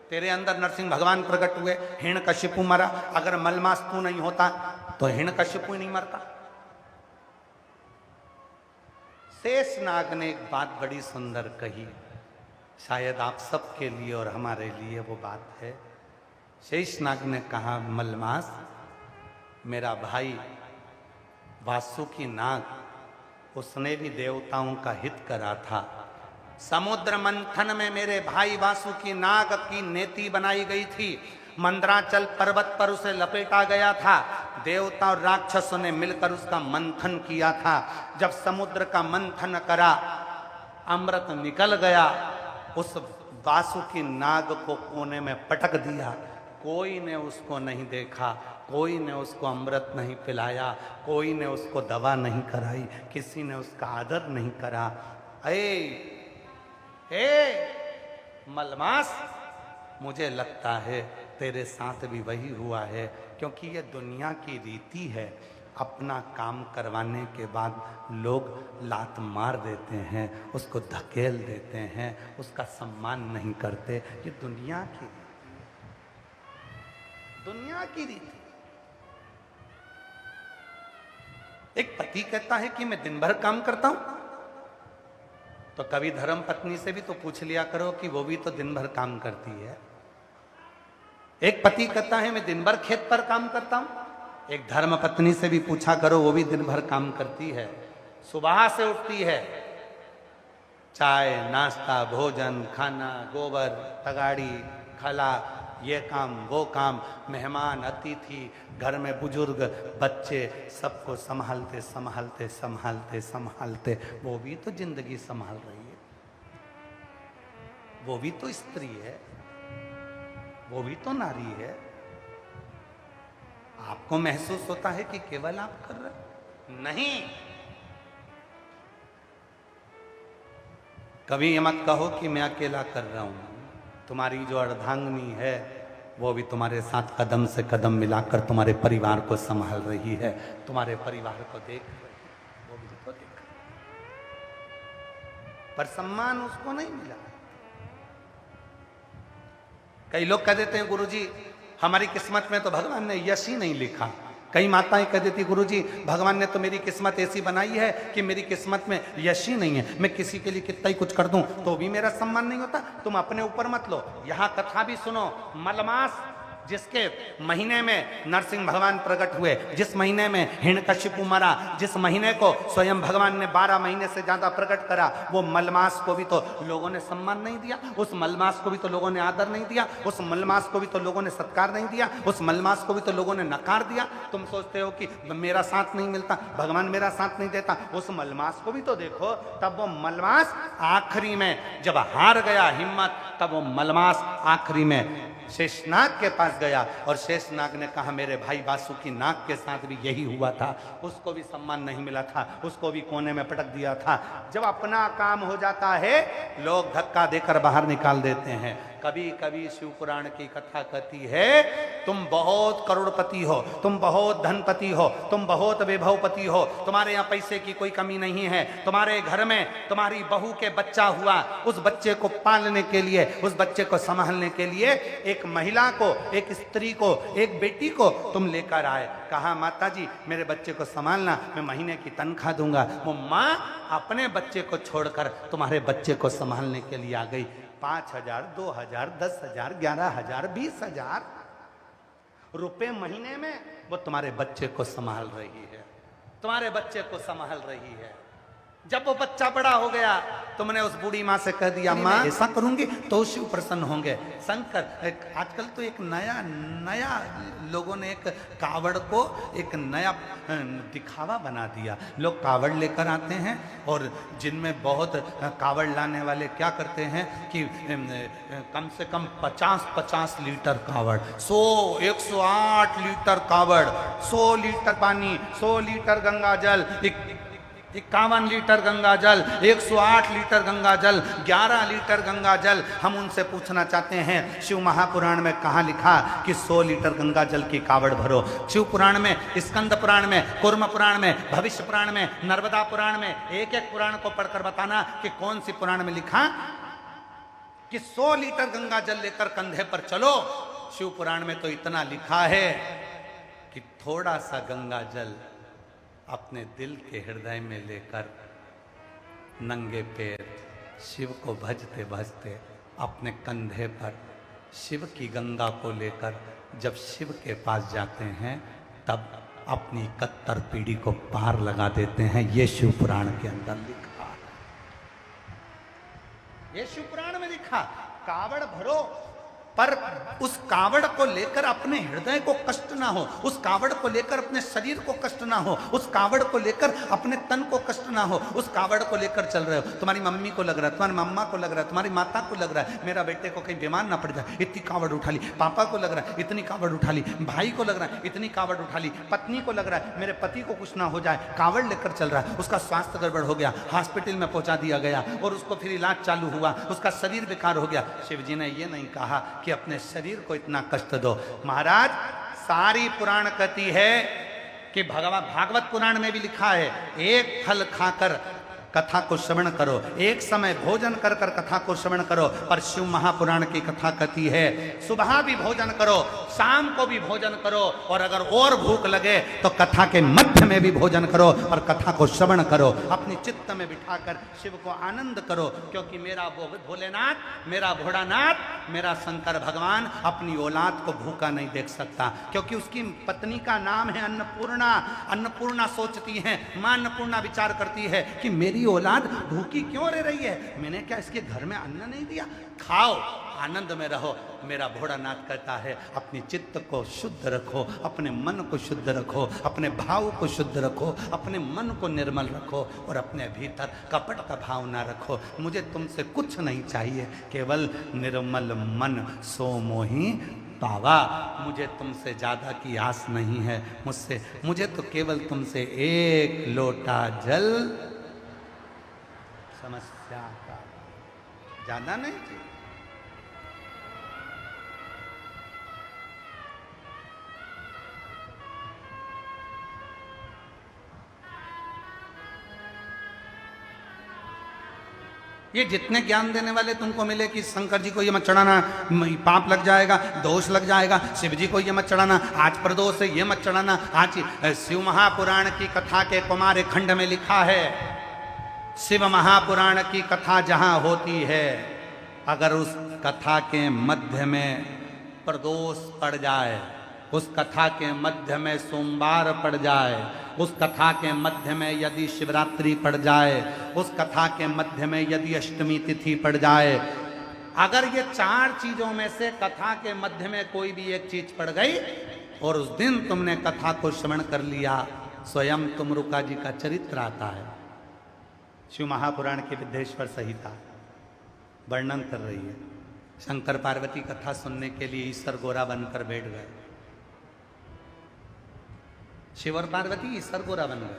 तेरे अंदर नरसिंह भगवान प्रकट हुए, हिरण्यकशिपु मरा। अगर मलमास तू नहीं होता तो हिरण्यकशिपु नहीं मरता। शेषनाग ने एक बात बड़ी सुंदर कही, शायद आप सबके लिए और हमारे लिए वो बात है। शेषनाग ने कहा, मलमास मेरा भाई वासुकी नाग, उसने भी देवताओं का हित करा था। समुद्र मंथन में मेरे भाई वासुकी नाग की नेति बनाई गई थी। मंदराचल पर्वत पर उसे लपेटा गया था। देवता और राक्षसों ने मिलकर उसका मंथन किया था। जब समुद्र का मंथन करा, अमृत निकल गया। उस वासुकी नाग को कोने में पटक दिया। कोई ने उसको नहीं देखा, कोई ने उसको अमृत नहीं पिलाया, कोई ने उसको दवा नहीं कराई, किसी ने उसका आदर नहीं करा। मलमास, मुझे लगता है तेरे साथ भी वही हुआ है, क्योंकि ये दुनिया की रीति है। अपना काम करवाने के बाद लोग लात मार देते हैं, उसको धकेल देते हैं, उसका सम्मान नहीं करते। ये दुनिया की रीति। एक पति कहता है कि मैं दिन भर काम करता हूं, तो कभी धर्म पत्नी से भी तो पूछ लिया करो कि वो भी तो दिन भर काम करती है। एक पति कहता है मैं दिन भर खेत पर काम करता हूं, एक धर्म पत्नी से भी पूछा करो, वो भी दिन भर काम करती है। सुबह से उठती है, चाय नाश्ता भोजन खाना, गोबर तगाड़ी खला, ये काम वो काम, मेहमान अतिथि, घर में बुजुर्ग बच्चे, सबको संभालते संभालते संभालते संभालते वो भी तो जिंदगी संभाल रही है। वो भी तो स्त्री है, वो भी तो नारी है। आपको महसूस होता है कि केवल आप कर रहे? नहीं। कभी ये मत कहो कि मैं अकेला कर रहा हूं। तुम्हारी जो अर्धांगिनी है वो भी तुम्हारे साथ कदम से कदम मिलाकर तुम्हारे परिवार को संभाल रही है, तुम्हारे परिवार को देख रही है, वो भी तो देख रही है। पर सम्मान उसको नहीं मिला। कई लोग कह देते हैं गुरुजी हमारी किस्मत में तो भगवान ने यश ही नहीं लिखा। कई माताएं कह देती गुरुजी भगवान ने तो मेरी किस्मत ऐसी बनाई है कि मेरी किस्मत में यश ही नहीं है। मैं किसी के लिए कितना ही कुछ कर दूं तो भी मेरा सम्मान नहीं होता। तुम अपने ऊपर मत लो। यहां कथा भी सुनो। मलमास जिसके महीने में नरसिंह भगवान प्रकट हुए, जिस महीने में हिरण्यकशिपु मरा, जिस महीने को स्वयं भगवान ने 12 महीने से ज्यादा प्रकट करा, वो मलमास को भी तो लोगों ने सम्मान नहीं दिया, उस मलमास को भी तो लोगों ने आदर नहीं दिया, उस मलमास को भी तो लोगों ने सत्कार नहीं दिया, उस मलमास को भी तो लोगों ने नकार दिया। तुम सोचते हो कि मेरा साथ नहीं मिलता, भगवान मेरा साथ नहीं देता, उस मलमास को भी तो देखो। तब वो मलमास आखिरी में जब हार गया हिम्मत, तब वो मलमास आखिरी में शेषनाग के पास गया और शेषनाग ने कहा मेरे भाई वासुकी नाग के साथ भी यही हुआ था। उसको भी सम्मान नहीं मिला था, उसको भी कोने में पटक दिया था। जब अपना काम हो जाता है लोग धक्का देकर बाहर निकाल देते हैं। कभी कभी शिव पुराण की कथा कहती है तुम बहुत करोड़पति हो, तुम बहुत धनपति हो, तुम बहुत वैभवपति हो, तुम्हारे यहाँ पैसे की कोई कमी नहीं है। तुम्हारे घर में तुम्हारी बहू के बच्चा हुआ, उस बच्चे को पालने के लिए, उस बच्चे को संभालने के लिए एक महिला को, एक स्त्री को, एक बेटी को तुम लेकर आए। कहा माता जी मेरे बच्चे को संभालना, मैं महीने की तनख्वाह दूंगा। वो माँ अपने बच्चे को छोड़कर तुम्हारे बच्चे को संभालने के लिए आ गई। 5,000, 2,000, 10,000, 11,000, 20,000 रुपए महीने में वो तुम्हारे बच्चे को संभाल रही है, तुम्हारे बच्चे को संभाल रही है। जब वो बच्चा बड़ा हो गया तुमने उस बूढ़ी माँ से कह दिया माँ ऐसा करूंगी तो शिव प्रसन्न होंगे। शंकर आजकल तो एक नया लोगों ने एक कावड़ को एक नया दिखावा बना दिया। लोग कावड़ लेकर आते हैं और जिनमें बहुत कावड़ लाने वाले क्या करते हैं कि कम से कम 50 लीटर कावड़, 108 लीटर कावड़, 100 लीटर पानी, 100 लीटर गंगा जल 51 लीटर गंगा जल, 108 लीटर गंगा जल, 11 लीटर गंगा जल। हम उनसे पूछना चाहते हैं, शिव महापुराण में कहाँ लिखा कि 100 लीटर गंगा जल की कावड़ भरो? शिव पुराण में, स्कंद पुराण में, कूर्म पुराण में, भविष्य पुराण में, नर्मदा पुराण में, एक एक पुराण को पढ़कर बताना कि कौन सी पुराण में लिखा कि 100 लीटर गंगा जल लेकर कंधे पर चलो। शिव पुराण में तो इतना लिखा है कि थोड़ा सा गंगा जल अपने दिल के हृदय में लेकर नंगे पैर शिव को भजते भजते अपने कंधे पर शिव की गंगा को लेकर जब शिव के पास जाते हैं तब अपनी 71 पीढ़ी को पार लगा देते हैं। ये शिव पुराण के अंदर लिखा है, ये शिव पुराण में लिखा। कावड़ भरो, पर उस कावड़ को लेकर अपने हृदय को कष्ट ना हो, उस कावड़ को लेकर अपने शरीर को कष्ट ना हो, उस कावड़ को लेकर अपने तन को कष्ट ना हो। उस कावड़ को लेकर चल रहे हो, तुम्हारी मम्मी को लग रहा है, तुम्हारी मम्मा को लग रहा है, तुम्हारी माता को लग रहा है मेरा बेटे को कहीं बीमार ना पड़ जाए, इतनी कावड़ उठा ली। पापा को लग रहा है इतनी कावड़ उठा ली, भाई को लग रहा है इतनी कावड़ उठा ली, पत्नी को लग रहा है मेरे पति को कुछ ना हो जाए, कावड़ लेकर चल रहा है। उसका स्वास्थ्य गड़बड़ हो गया, हॉस्पिटल में पहुंचा दिया गया और उसको फिर इलाज चालू हुआ, उसका शरीर बेकार हो गया। शिव जी ने ये नहीं कहा कि अपने शरीर को इतना कष्ट दो। महाराज, सारी पुराण कहती है कि भागवत पुराण में भी लिखा है, एक फल खाकर कथा को श्रवण करो, एक समय भोजन कर कर कथा को श्रवण करो। पर शिव महापुराण की कथा कहती है सुबह भी भोजन करो, शाम को भी भोजन करो, और अगर और भूख लगे तो कथा के मध्य में भी भोजन करो और कथा को श्रवण करो। अपनी चित्त में बिठाकर शिव को आनंद करो, क्योंकि मेरा भोलेनाथ, मेरा भोलानाथ, मेरा शंकर भगवान अपनी औलाद को भूखा नहीं देख सकता, क्योंकि उसकी पत्नी का नाम है अन्नपूर्णा। अन्नपूर्णा सोचती है, मां अन्नपूर्णा विचार करती है कि मेरी औलाद भूखी क्यों रह रही है, मैंने क्या इसके घर में अन्न नहीं दिया? खाओ, आनंद में रहो। मेरा भोलानाथ कहता है अपनी चित्त को शुद्ध रखो, अपने मन को शुद्ध रखो, अपने भाव को शुद्ध रखो, अपने मन को निर्मल रखो और अपने भीतर कपट का भाव ना रखो। मुझे तुमसे कुछ नहीं चाहिए, केवल निर्मल मन सो मोही पावा। मुझे तुमसे ज्यादा की आस नहीं है, मुझे तो केवल तुमसे एक लोटा जल समस्या का, ज्यादा नहीं चाहिए। ये जितने ज्ञान देने वाले तुमको मिले कि शंकर जी को ये मत चढ़ाना, पाप लग जाएगा, दोष लग जाएगा, शिव जी को ये मत चढ़ाना, आज प्रदोष है ये मत चढ़ाना। आज शिव महापुराण की कथा के कुमार खंड में लिखा है, शिव महापुराण की कथा जहां होती है, अगर उस कथा के मध्य में प्रदोष पड़ जाए, उस कथा के मध्य में सोमवार पड़ जाए, उस कथा के मध्य में यदि शिवरात्रि पड़ जाए, उस कथा के मध्य में यदि अष्टमी तिथि पड़ जाए, अगर ये 4 चीजों में से कथा के मध्य में कोई भी एक चीज पड़ गई और उस दिन तुमने कथा को श्रवण कर लिया, स्वयं तुमरुका जी का चरित्र आता है। शिव महापुराण की विद्येश्वर संहिता वर्णन कर रही है, शंकर पार्वती कथा सुनने के लिए ईश्वर गोरा बनकर बैठ गए। शिव और पार्वती ईश्वर गोरा बन गए,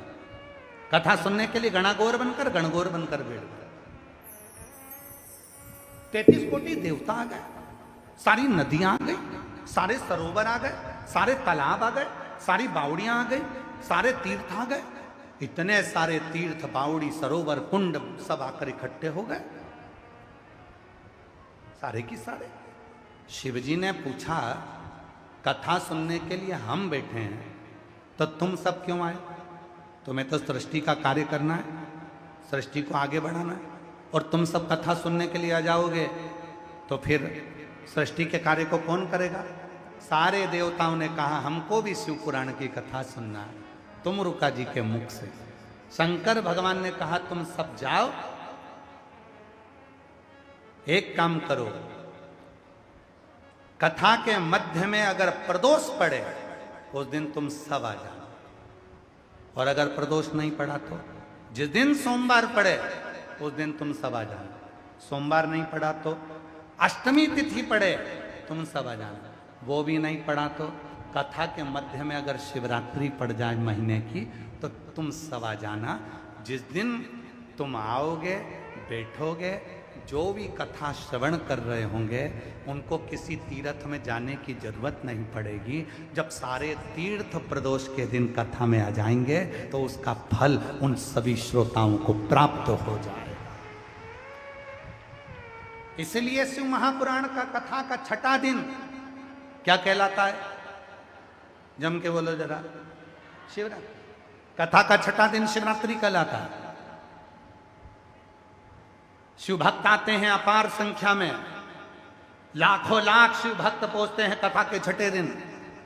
कथा सुनने के लिए गणागौर बनकर गणगौर बनकर बैठ गए। 33 कोटि देवता आ गए, सारी नदियां आ गई, सारे सरोवर आ गए, सारे तालाब आ गए, सारी बावड़ियां आ गई, सारे तीर्थ आ गए। इतने सारे तीर्थ, बावड़ी, सरोवर, कुंड सब आकर इकट्ठे हो गए, सारे की सारे। शिवजी ने पूछा, कथा सुनने के लिए हम बैठे हैं तो तुम सब क्यों आए? तुम्हें तो सृष्टि का कार्य करना है, सृष्टि को आगे बढ़ाना है, और तुम सब कथा सुनने के लिए आ जाओगे तो फिर सृष्टि के कार्य को कौन करेगा? सारे देवताओं ने कहा हमको भी शिव पुराण की कथा सुनना है, तुमरुका जी के मुख से। शंकर भगवान ने कहा तुम सब जाओ, एक काम करो, कथा के मध्य में अगर प्रदोष पड़े उस दिन तुम सब आ जाओ, और अगर प्रदोष नहीं पड़ा तो जिस दिन सोमवार पड़े उस दिन तुम सब आ जाना। सोमवार नहीं पड़ा तो अष्टमी तिथि पड़े तुम सब आ जाना, वो भी नहीं पड़ा तो कथा के मध्य में अगर शिवरात्रि पड़ जाए महीने की तो तुम सब आ जाना। जिस दिन तुम आओगे, बैठोगे, जो भी कथा श्रवण कर रहे होंगे उनको किसी तीर्थ में जाने की जरूरत नहीं पड़ेगी। जब सारे तीर्थ प्रदोष के दिन कथा में आ जाएंगे तो उसका फल उन सभी श्रोताओं को प्राप्त हो जाएगा। इसलिए शिव महापुराण का कथा का छठा दिन क्या कहलाता है? जम के बोलो जरा। शिवरात्रि। कथा का छठा दिन शिवरात्रि कहलाता है। शिव भक्त आते हैं अपार संख्या में, लाखों लाख शिव भक्त पहुंचते हैं कथा के छठे दिन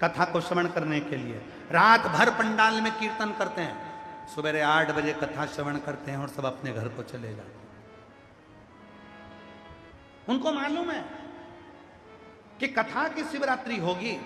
कथा को श्रवण करने के लिए। रात भर पंडाल में कीर्तन करते हैं, सुबह 8 बजे कथा श्रवण करते हैं और सब अपने घर को चले जाते हैं। उनको मालूम है कि कथा की शिवरात्रि होगी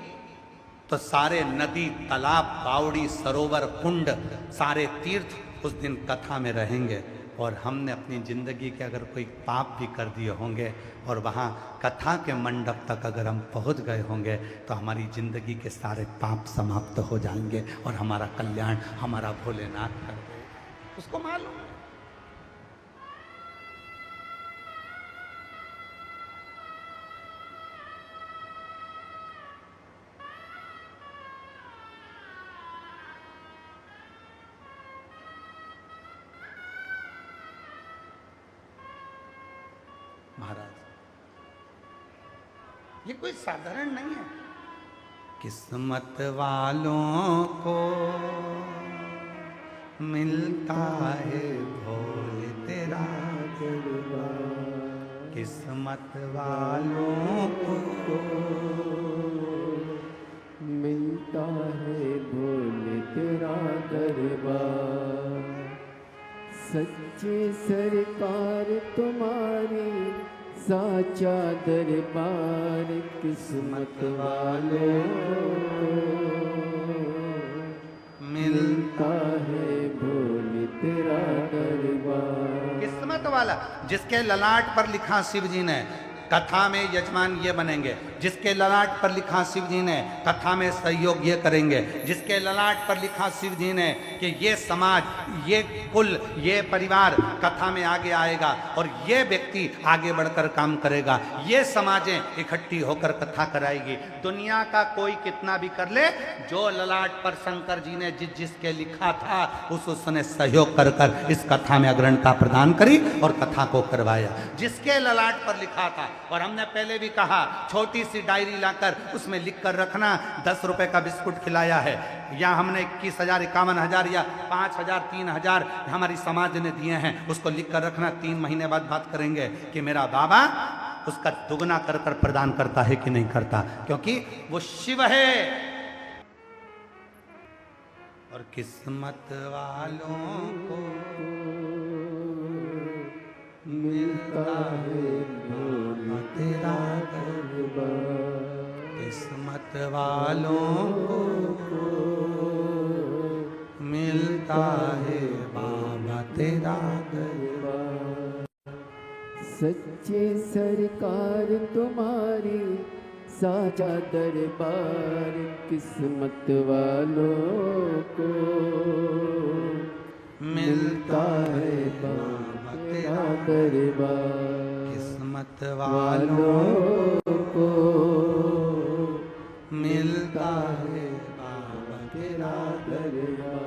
तो सारे नदी, तालाब, बावड़ी, सरोवर, कुंड, सारे तीर्थ उस दिन कथा में रहेंगे। और हमने अपनी जिंदगी के अगर कोई पाप भी कर दिए होंगे और वहाँ कथा के मंडप तक अगर हम पहुँच गए होंगे तो हमारी जिंदगी के सारे पाप समाप्त हो जाएंगे और हमारा कल्याण हमारा भोलेनाथ कर देगा। उसको मालूम है। महाराज ये कोई साधारण नहीं है। किस्मत वालों को मिलता है भोले तेरा दरबार। किस्मत वालों को मिलता है भोले तेरा दरबार। सच्ची सरकार तुम्हारी साचा दरबार। किस्मत वालों मिलता है भोले तेरा दरबार। किस्मत वाला जिसके ललाट पर लिखा शिव जी ने कथा में यजमान ये बनेंगे, जिसके ललाट पर लिखा शिव जी ने कथा में सहयोग ये करेंगे, जिसके ललाट पर लिखा शिव जी ने कि ये समाज, ये कुल, ये परिवार कथा में आगे आएगा और ये व्यक्ति आगे बढ़कर काम करेगा, ये समाजें इकट्ठी होकर कथा कराएगी। दुनिया का कोई कितना भी कर ले, जो ललाट पर शंकर जी ने जिसके लिखा था उसने सहयोग कर कर इस कथा में अग्रणता प्रदान करी और कथा को करवाया। जिसके ललाट पर लिखा था, और हमने पहले भी कहा छोटी सी डायरी लाकर उसमें लिख कर रखना, 10 रुपए का बिस्कुट खिलाया है या हमने 21,000, 51,000 या 5,000, 3,000 हमारी समाज ने दिए हैं, उसको लिख कर रखना। 3 महीने बाद बात करेंगे कि मेरा बाबा उसका दुगना कर कर प्रदान करता है कि नहीं करता, क्योंकि वो शिव है। और किस्मत वालों को मिलता है भोले तेरा दरबार। किस्मत वालों को मिलता है बाबा तेरा दरबार। सच्चे सरकार तुम्हारी साचा दरबार। किस्मत वालों को मिलता है बाबा तेरा दरबार। किस्मत वालों को मिलता है बाबा तेरा दरबार।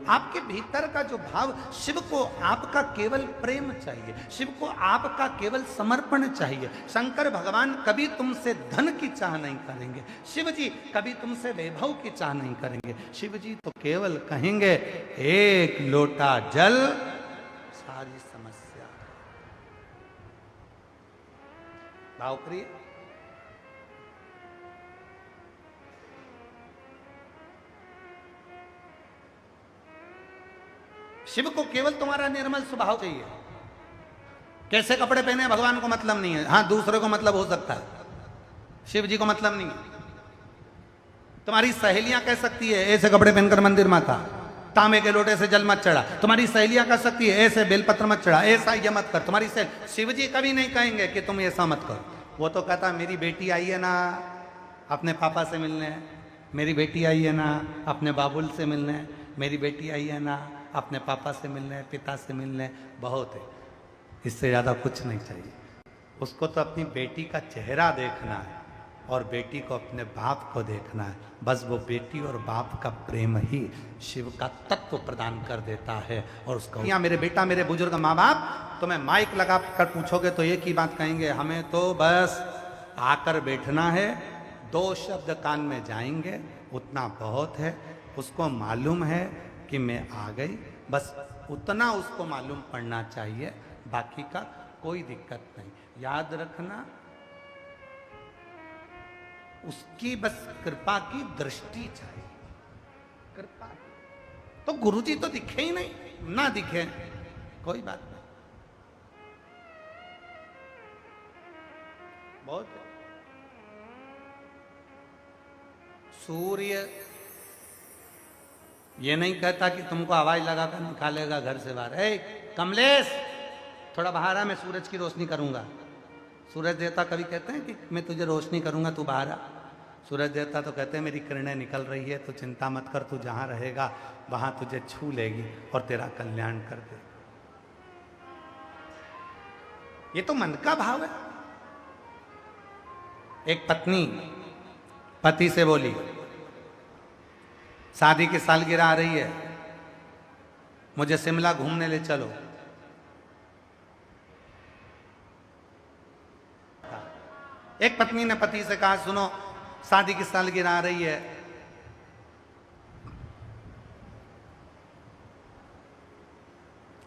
आपके भीतर का जो भाव, शिव को आपका केवल प्रेम चाहिए, शिव को आपका केवल समर्पण चाहिए। शंकर भगवान कभी तुमसे धन की चाह नहीं करेंगे, शिव जी कभी तुमसे वैभव की चाह नहीं करेंगे। शिव जी तो केवल कहेंगे एक लोटा जल सारी समस्या। भाव करिए। शिव को केवल तुम्हारा निर्मल स्वभाव चाहिए। कैसे कपड़े पहने भगवान को मतलब नहीं है, हाँ दूसरे को मतलब हो सकता है, शिव जी को मतलब नहीं है। तुम्हारी सहेलियां कह सकती है ऐसे कपड़े पहनकर मंदिर में था, तांबे के लोटे से जल मत चढ़ा। तुम्हारी सहेलियां कह सकती है ऐसे बेलपत्र मत चढ़ा, ऐसा ये मत कर। तुम्हारी सहेली, शिव जी कभी नहीं कहेंगे कि तुम ऐसा मत करो। वो तो कहता मेरी बेटी आई है ना अपने पापा से मिलने, मेरी बेटी आई है ना अपने बाबुल से मिलने, मेरी बेटी आई है ना अपने पापा से मिलने, पिता से मिलने, बहुत है, इससे ज़्यादा कुछ नहीं चाहिए। उसको तो अपनी बेटी का चेहरा देखना है और बेटी को अपने बाप को देखना है। बस वो बेटी और बाप का प्रेम ही शिव का तत्व प्रदान कर देता है। और उसको यहाँ मेरे बेटा, मेरे बुजुर्ग माँ बाप, तो मैं माइक लगा कर पूछोगे तो एक ही बात कहेंगे, हमें तो बस आकर बैठना है, 2 शब्द कान में जाएंगे, उतना बहुत है। उसको मालूम है कि मैं आ गई, बस उतना उसको मालूम पड़ना चाहिए, बाकी का कोई दिक्कत नहीं। याद रखना, उसकी बस कृपा की दृष्टि चाहिए, कृपा। तो गुरुजी तो दिखे ही नहीं, ना दिखे कोई बात नहीं, बहुत है। सूर्य ये नहीं कहता कि तुमको आवाज लगाकर निकालेगा घर से बाहर, ए कमलेश थोड़ा बाहर आ, मैं सूरज की रोशनी करूंगा। सूरज देवता कभी कहते हैं कि मैं तुझे रोशनी करूंगा, तू बाहर आ। सूरज देवता तो कहते हैं मेरी किरणें निकल रही है, तो चिंता मत कर, तू जहां रहेगा वहां तुझे छू लेगी और तेरा कल्याण कर देगी। ये तो मन का भाव है। एक पत्नी पति से बोली, शादी की सालगिरह आ रही है, मुझे शिमला घूमने ले चलो। एक पत्नी ने पति से कहा, सुनो शादी की सालगिरह आ रही है,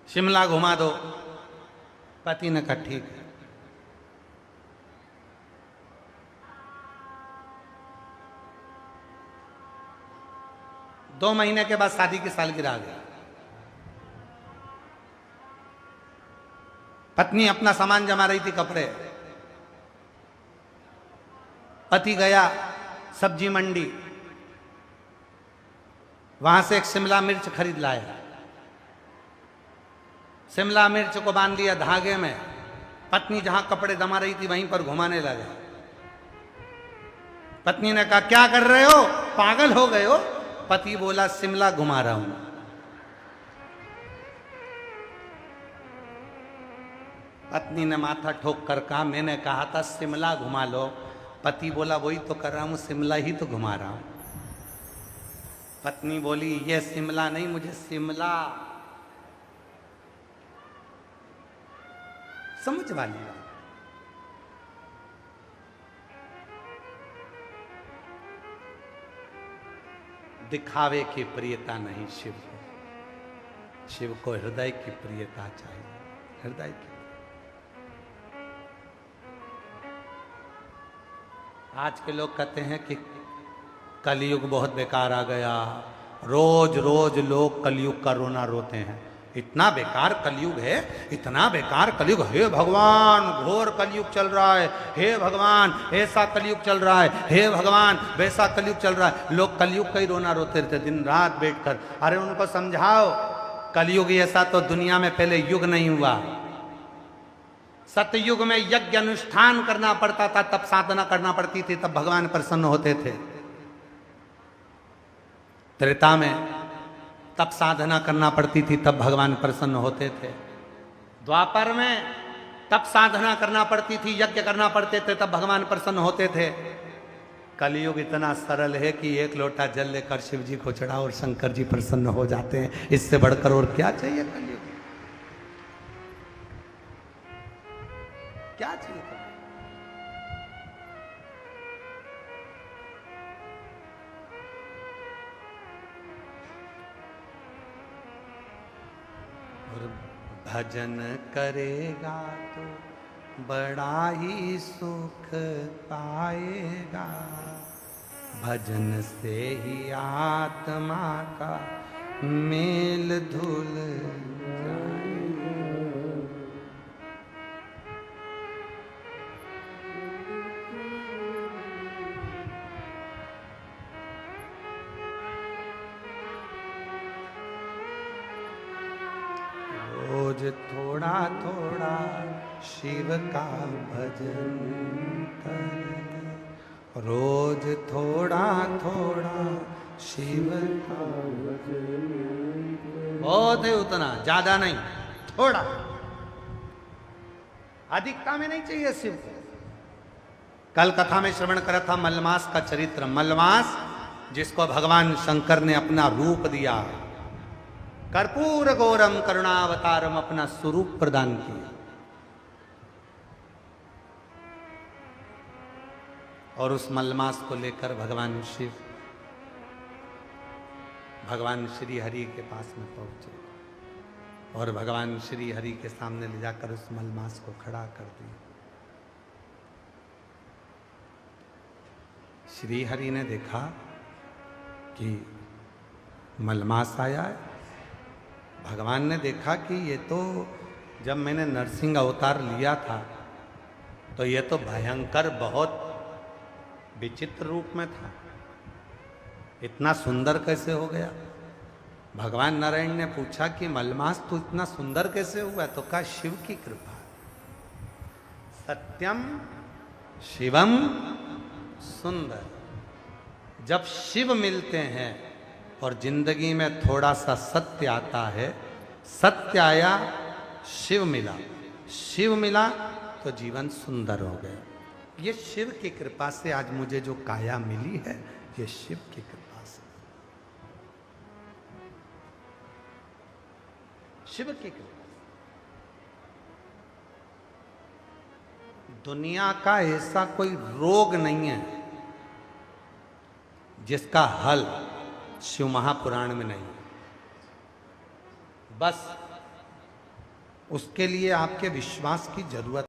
शिमला घुमा दो। पति ने कहा ठीक है। दो महीने के बाद शादी की सालगिरह आ गई। पत्नी अपना सामान जमा रही थी, कपड़े। पति गया सब्जी मंडी, वहां से एक शिमला मिर्च खरीद लाया। शिमला मिर्च को बांध दिया धागे में, पत्नी जहां कपड़े जमा रही थी वहीं पर घुमाने लगा। पत्नी ने कहा क्या कर रहे हो, पागल हो गए हो? पति बोला शिमला घुमा रहा हूं। पत्नी ने माथा ठोक कर कहा मैंने कहा था शिमला घुमा लो। पति बोला वही तो कर रहा हूं, शिमला ही तो घुमा रहा हूं। पत्नी बोली ये शिमला नहीं, मुझे शिमला समझ वाली बात। दिखावे की प्रियता नहीं शिव को, शिव को हृदय की प्रियता चाहिए, हृदय की। आज के लोग कहते हैं कि कलयुग बहुत बेकार आ गया, रोज रोज लोग कलयुग का रोना रोते हैं। इतना बेकार कलयुग है, इतना बेकार कलयुग, हे भगवान घोर कलयुग चल रहा है, हे भगवान ऐसा कलयुग चल रहा है, हे भगवान वैसा कलयुग चल रहा है। लोग कलयुग का ही रोना रोते रहते दिन रात बैठकर। अरे उनको समझाओ कलयुग ऐसा तो दुनिया में पहले युग नहीं हुआ। सतयुग में यज्ञ अनुष्ठान करना पड़ता था, तब साधना करना पड़ती थी, तब भगवान प्रसन्न होते थे। त्रेता में तब साधना करना पड़ती थी, तब भगवान प्रसन्न होते थे। द्वापर में तब साधना करना पड़ती थी, यज्ञ करना पड़ते थे, तब भगवान प्रसन्न होते थे। कलयुग इतना सरल है कि एक लोटा जल लेकर शिव जी को चढ़ाओ और शंकर जी प्रसन्न हो जाते हैं। इससे बढ़कर और क्या चाहिए कलयुग, क्या चाहिए? और भजन करेगा तो बड़ा ही सुख पाएगा, भजन से ही आत्मा का मेल धुल जाएगा। रोज थोड़ा थोड़ा शिव का भजन कर, रोज थोड़ा थोड़ा शिव बहुत है, उतना ज्यादा नहीं, थोड़ा, अधिकता में नहीं चाहिए शिव को। कल कथा में श्रवण करा था मलमास का चरित्र। मलमास जिसको भगवान शंकर ने अपना रूप दिया, कर्पूर गौरम करुणावतारम, अपना स्वरूप प्रदान किया। और उस मलमास को लेकर भगवान शिव भगवान श्री हरि के पास में पहुंचे और भगवान श्री हरि के सामने ले जाकर उस मलमास को खड़ा कर दिया। श्री हरि ने देखा कि मलमास आया है। भगवान ने देखा कि ये तो जब मैंने नरसिंह अवतार लिया था तो ये तो भयंकर बहुत विचित्र रूप में था, इतना सुंदर कैसे हो गया। भगवान नारायण ने पूछा कि मलमास तू इतना सुंदर कैसे हुआ? तो कहा शिव की कृपा। सत्यम शिवम सुंदर। जब शिव मिलते हैं और जिंदगी में थोड़ा सा सत्य आता है, सत्य आया, शिव मिला, शिव मिला तो जीवन सुंदर हो गया। ये शिव की कृपा से आज मुझे जो काया मिली है, ये शिव की कृपा से, शिव की कृपा। दुनिया का ऐसा कोई रोग नहीं है जिसका हल शिव महापुराण में नहीं। बस उसके लिए आपके विश्वास की जरूरत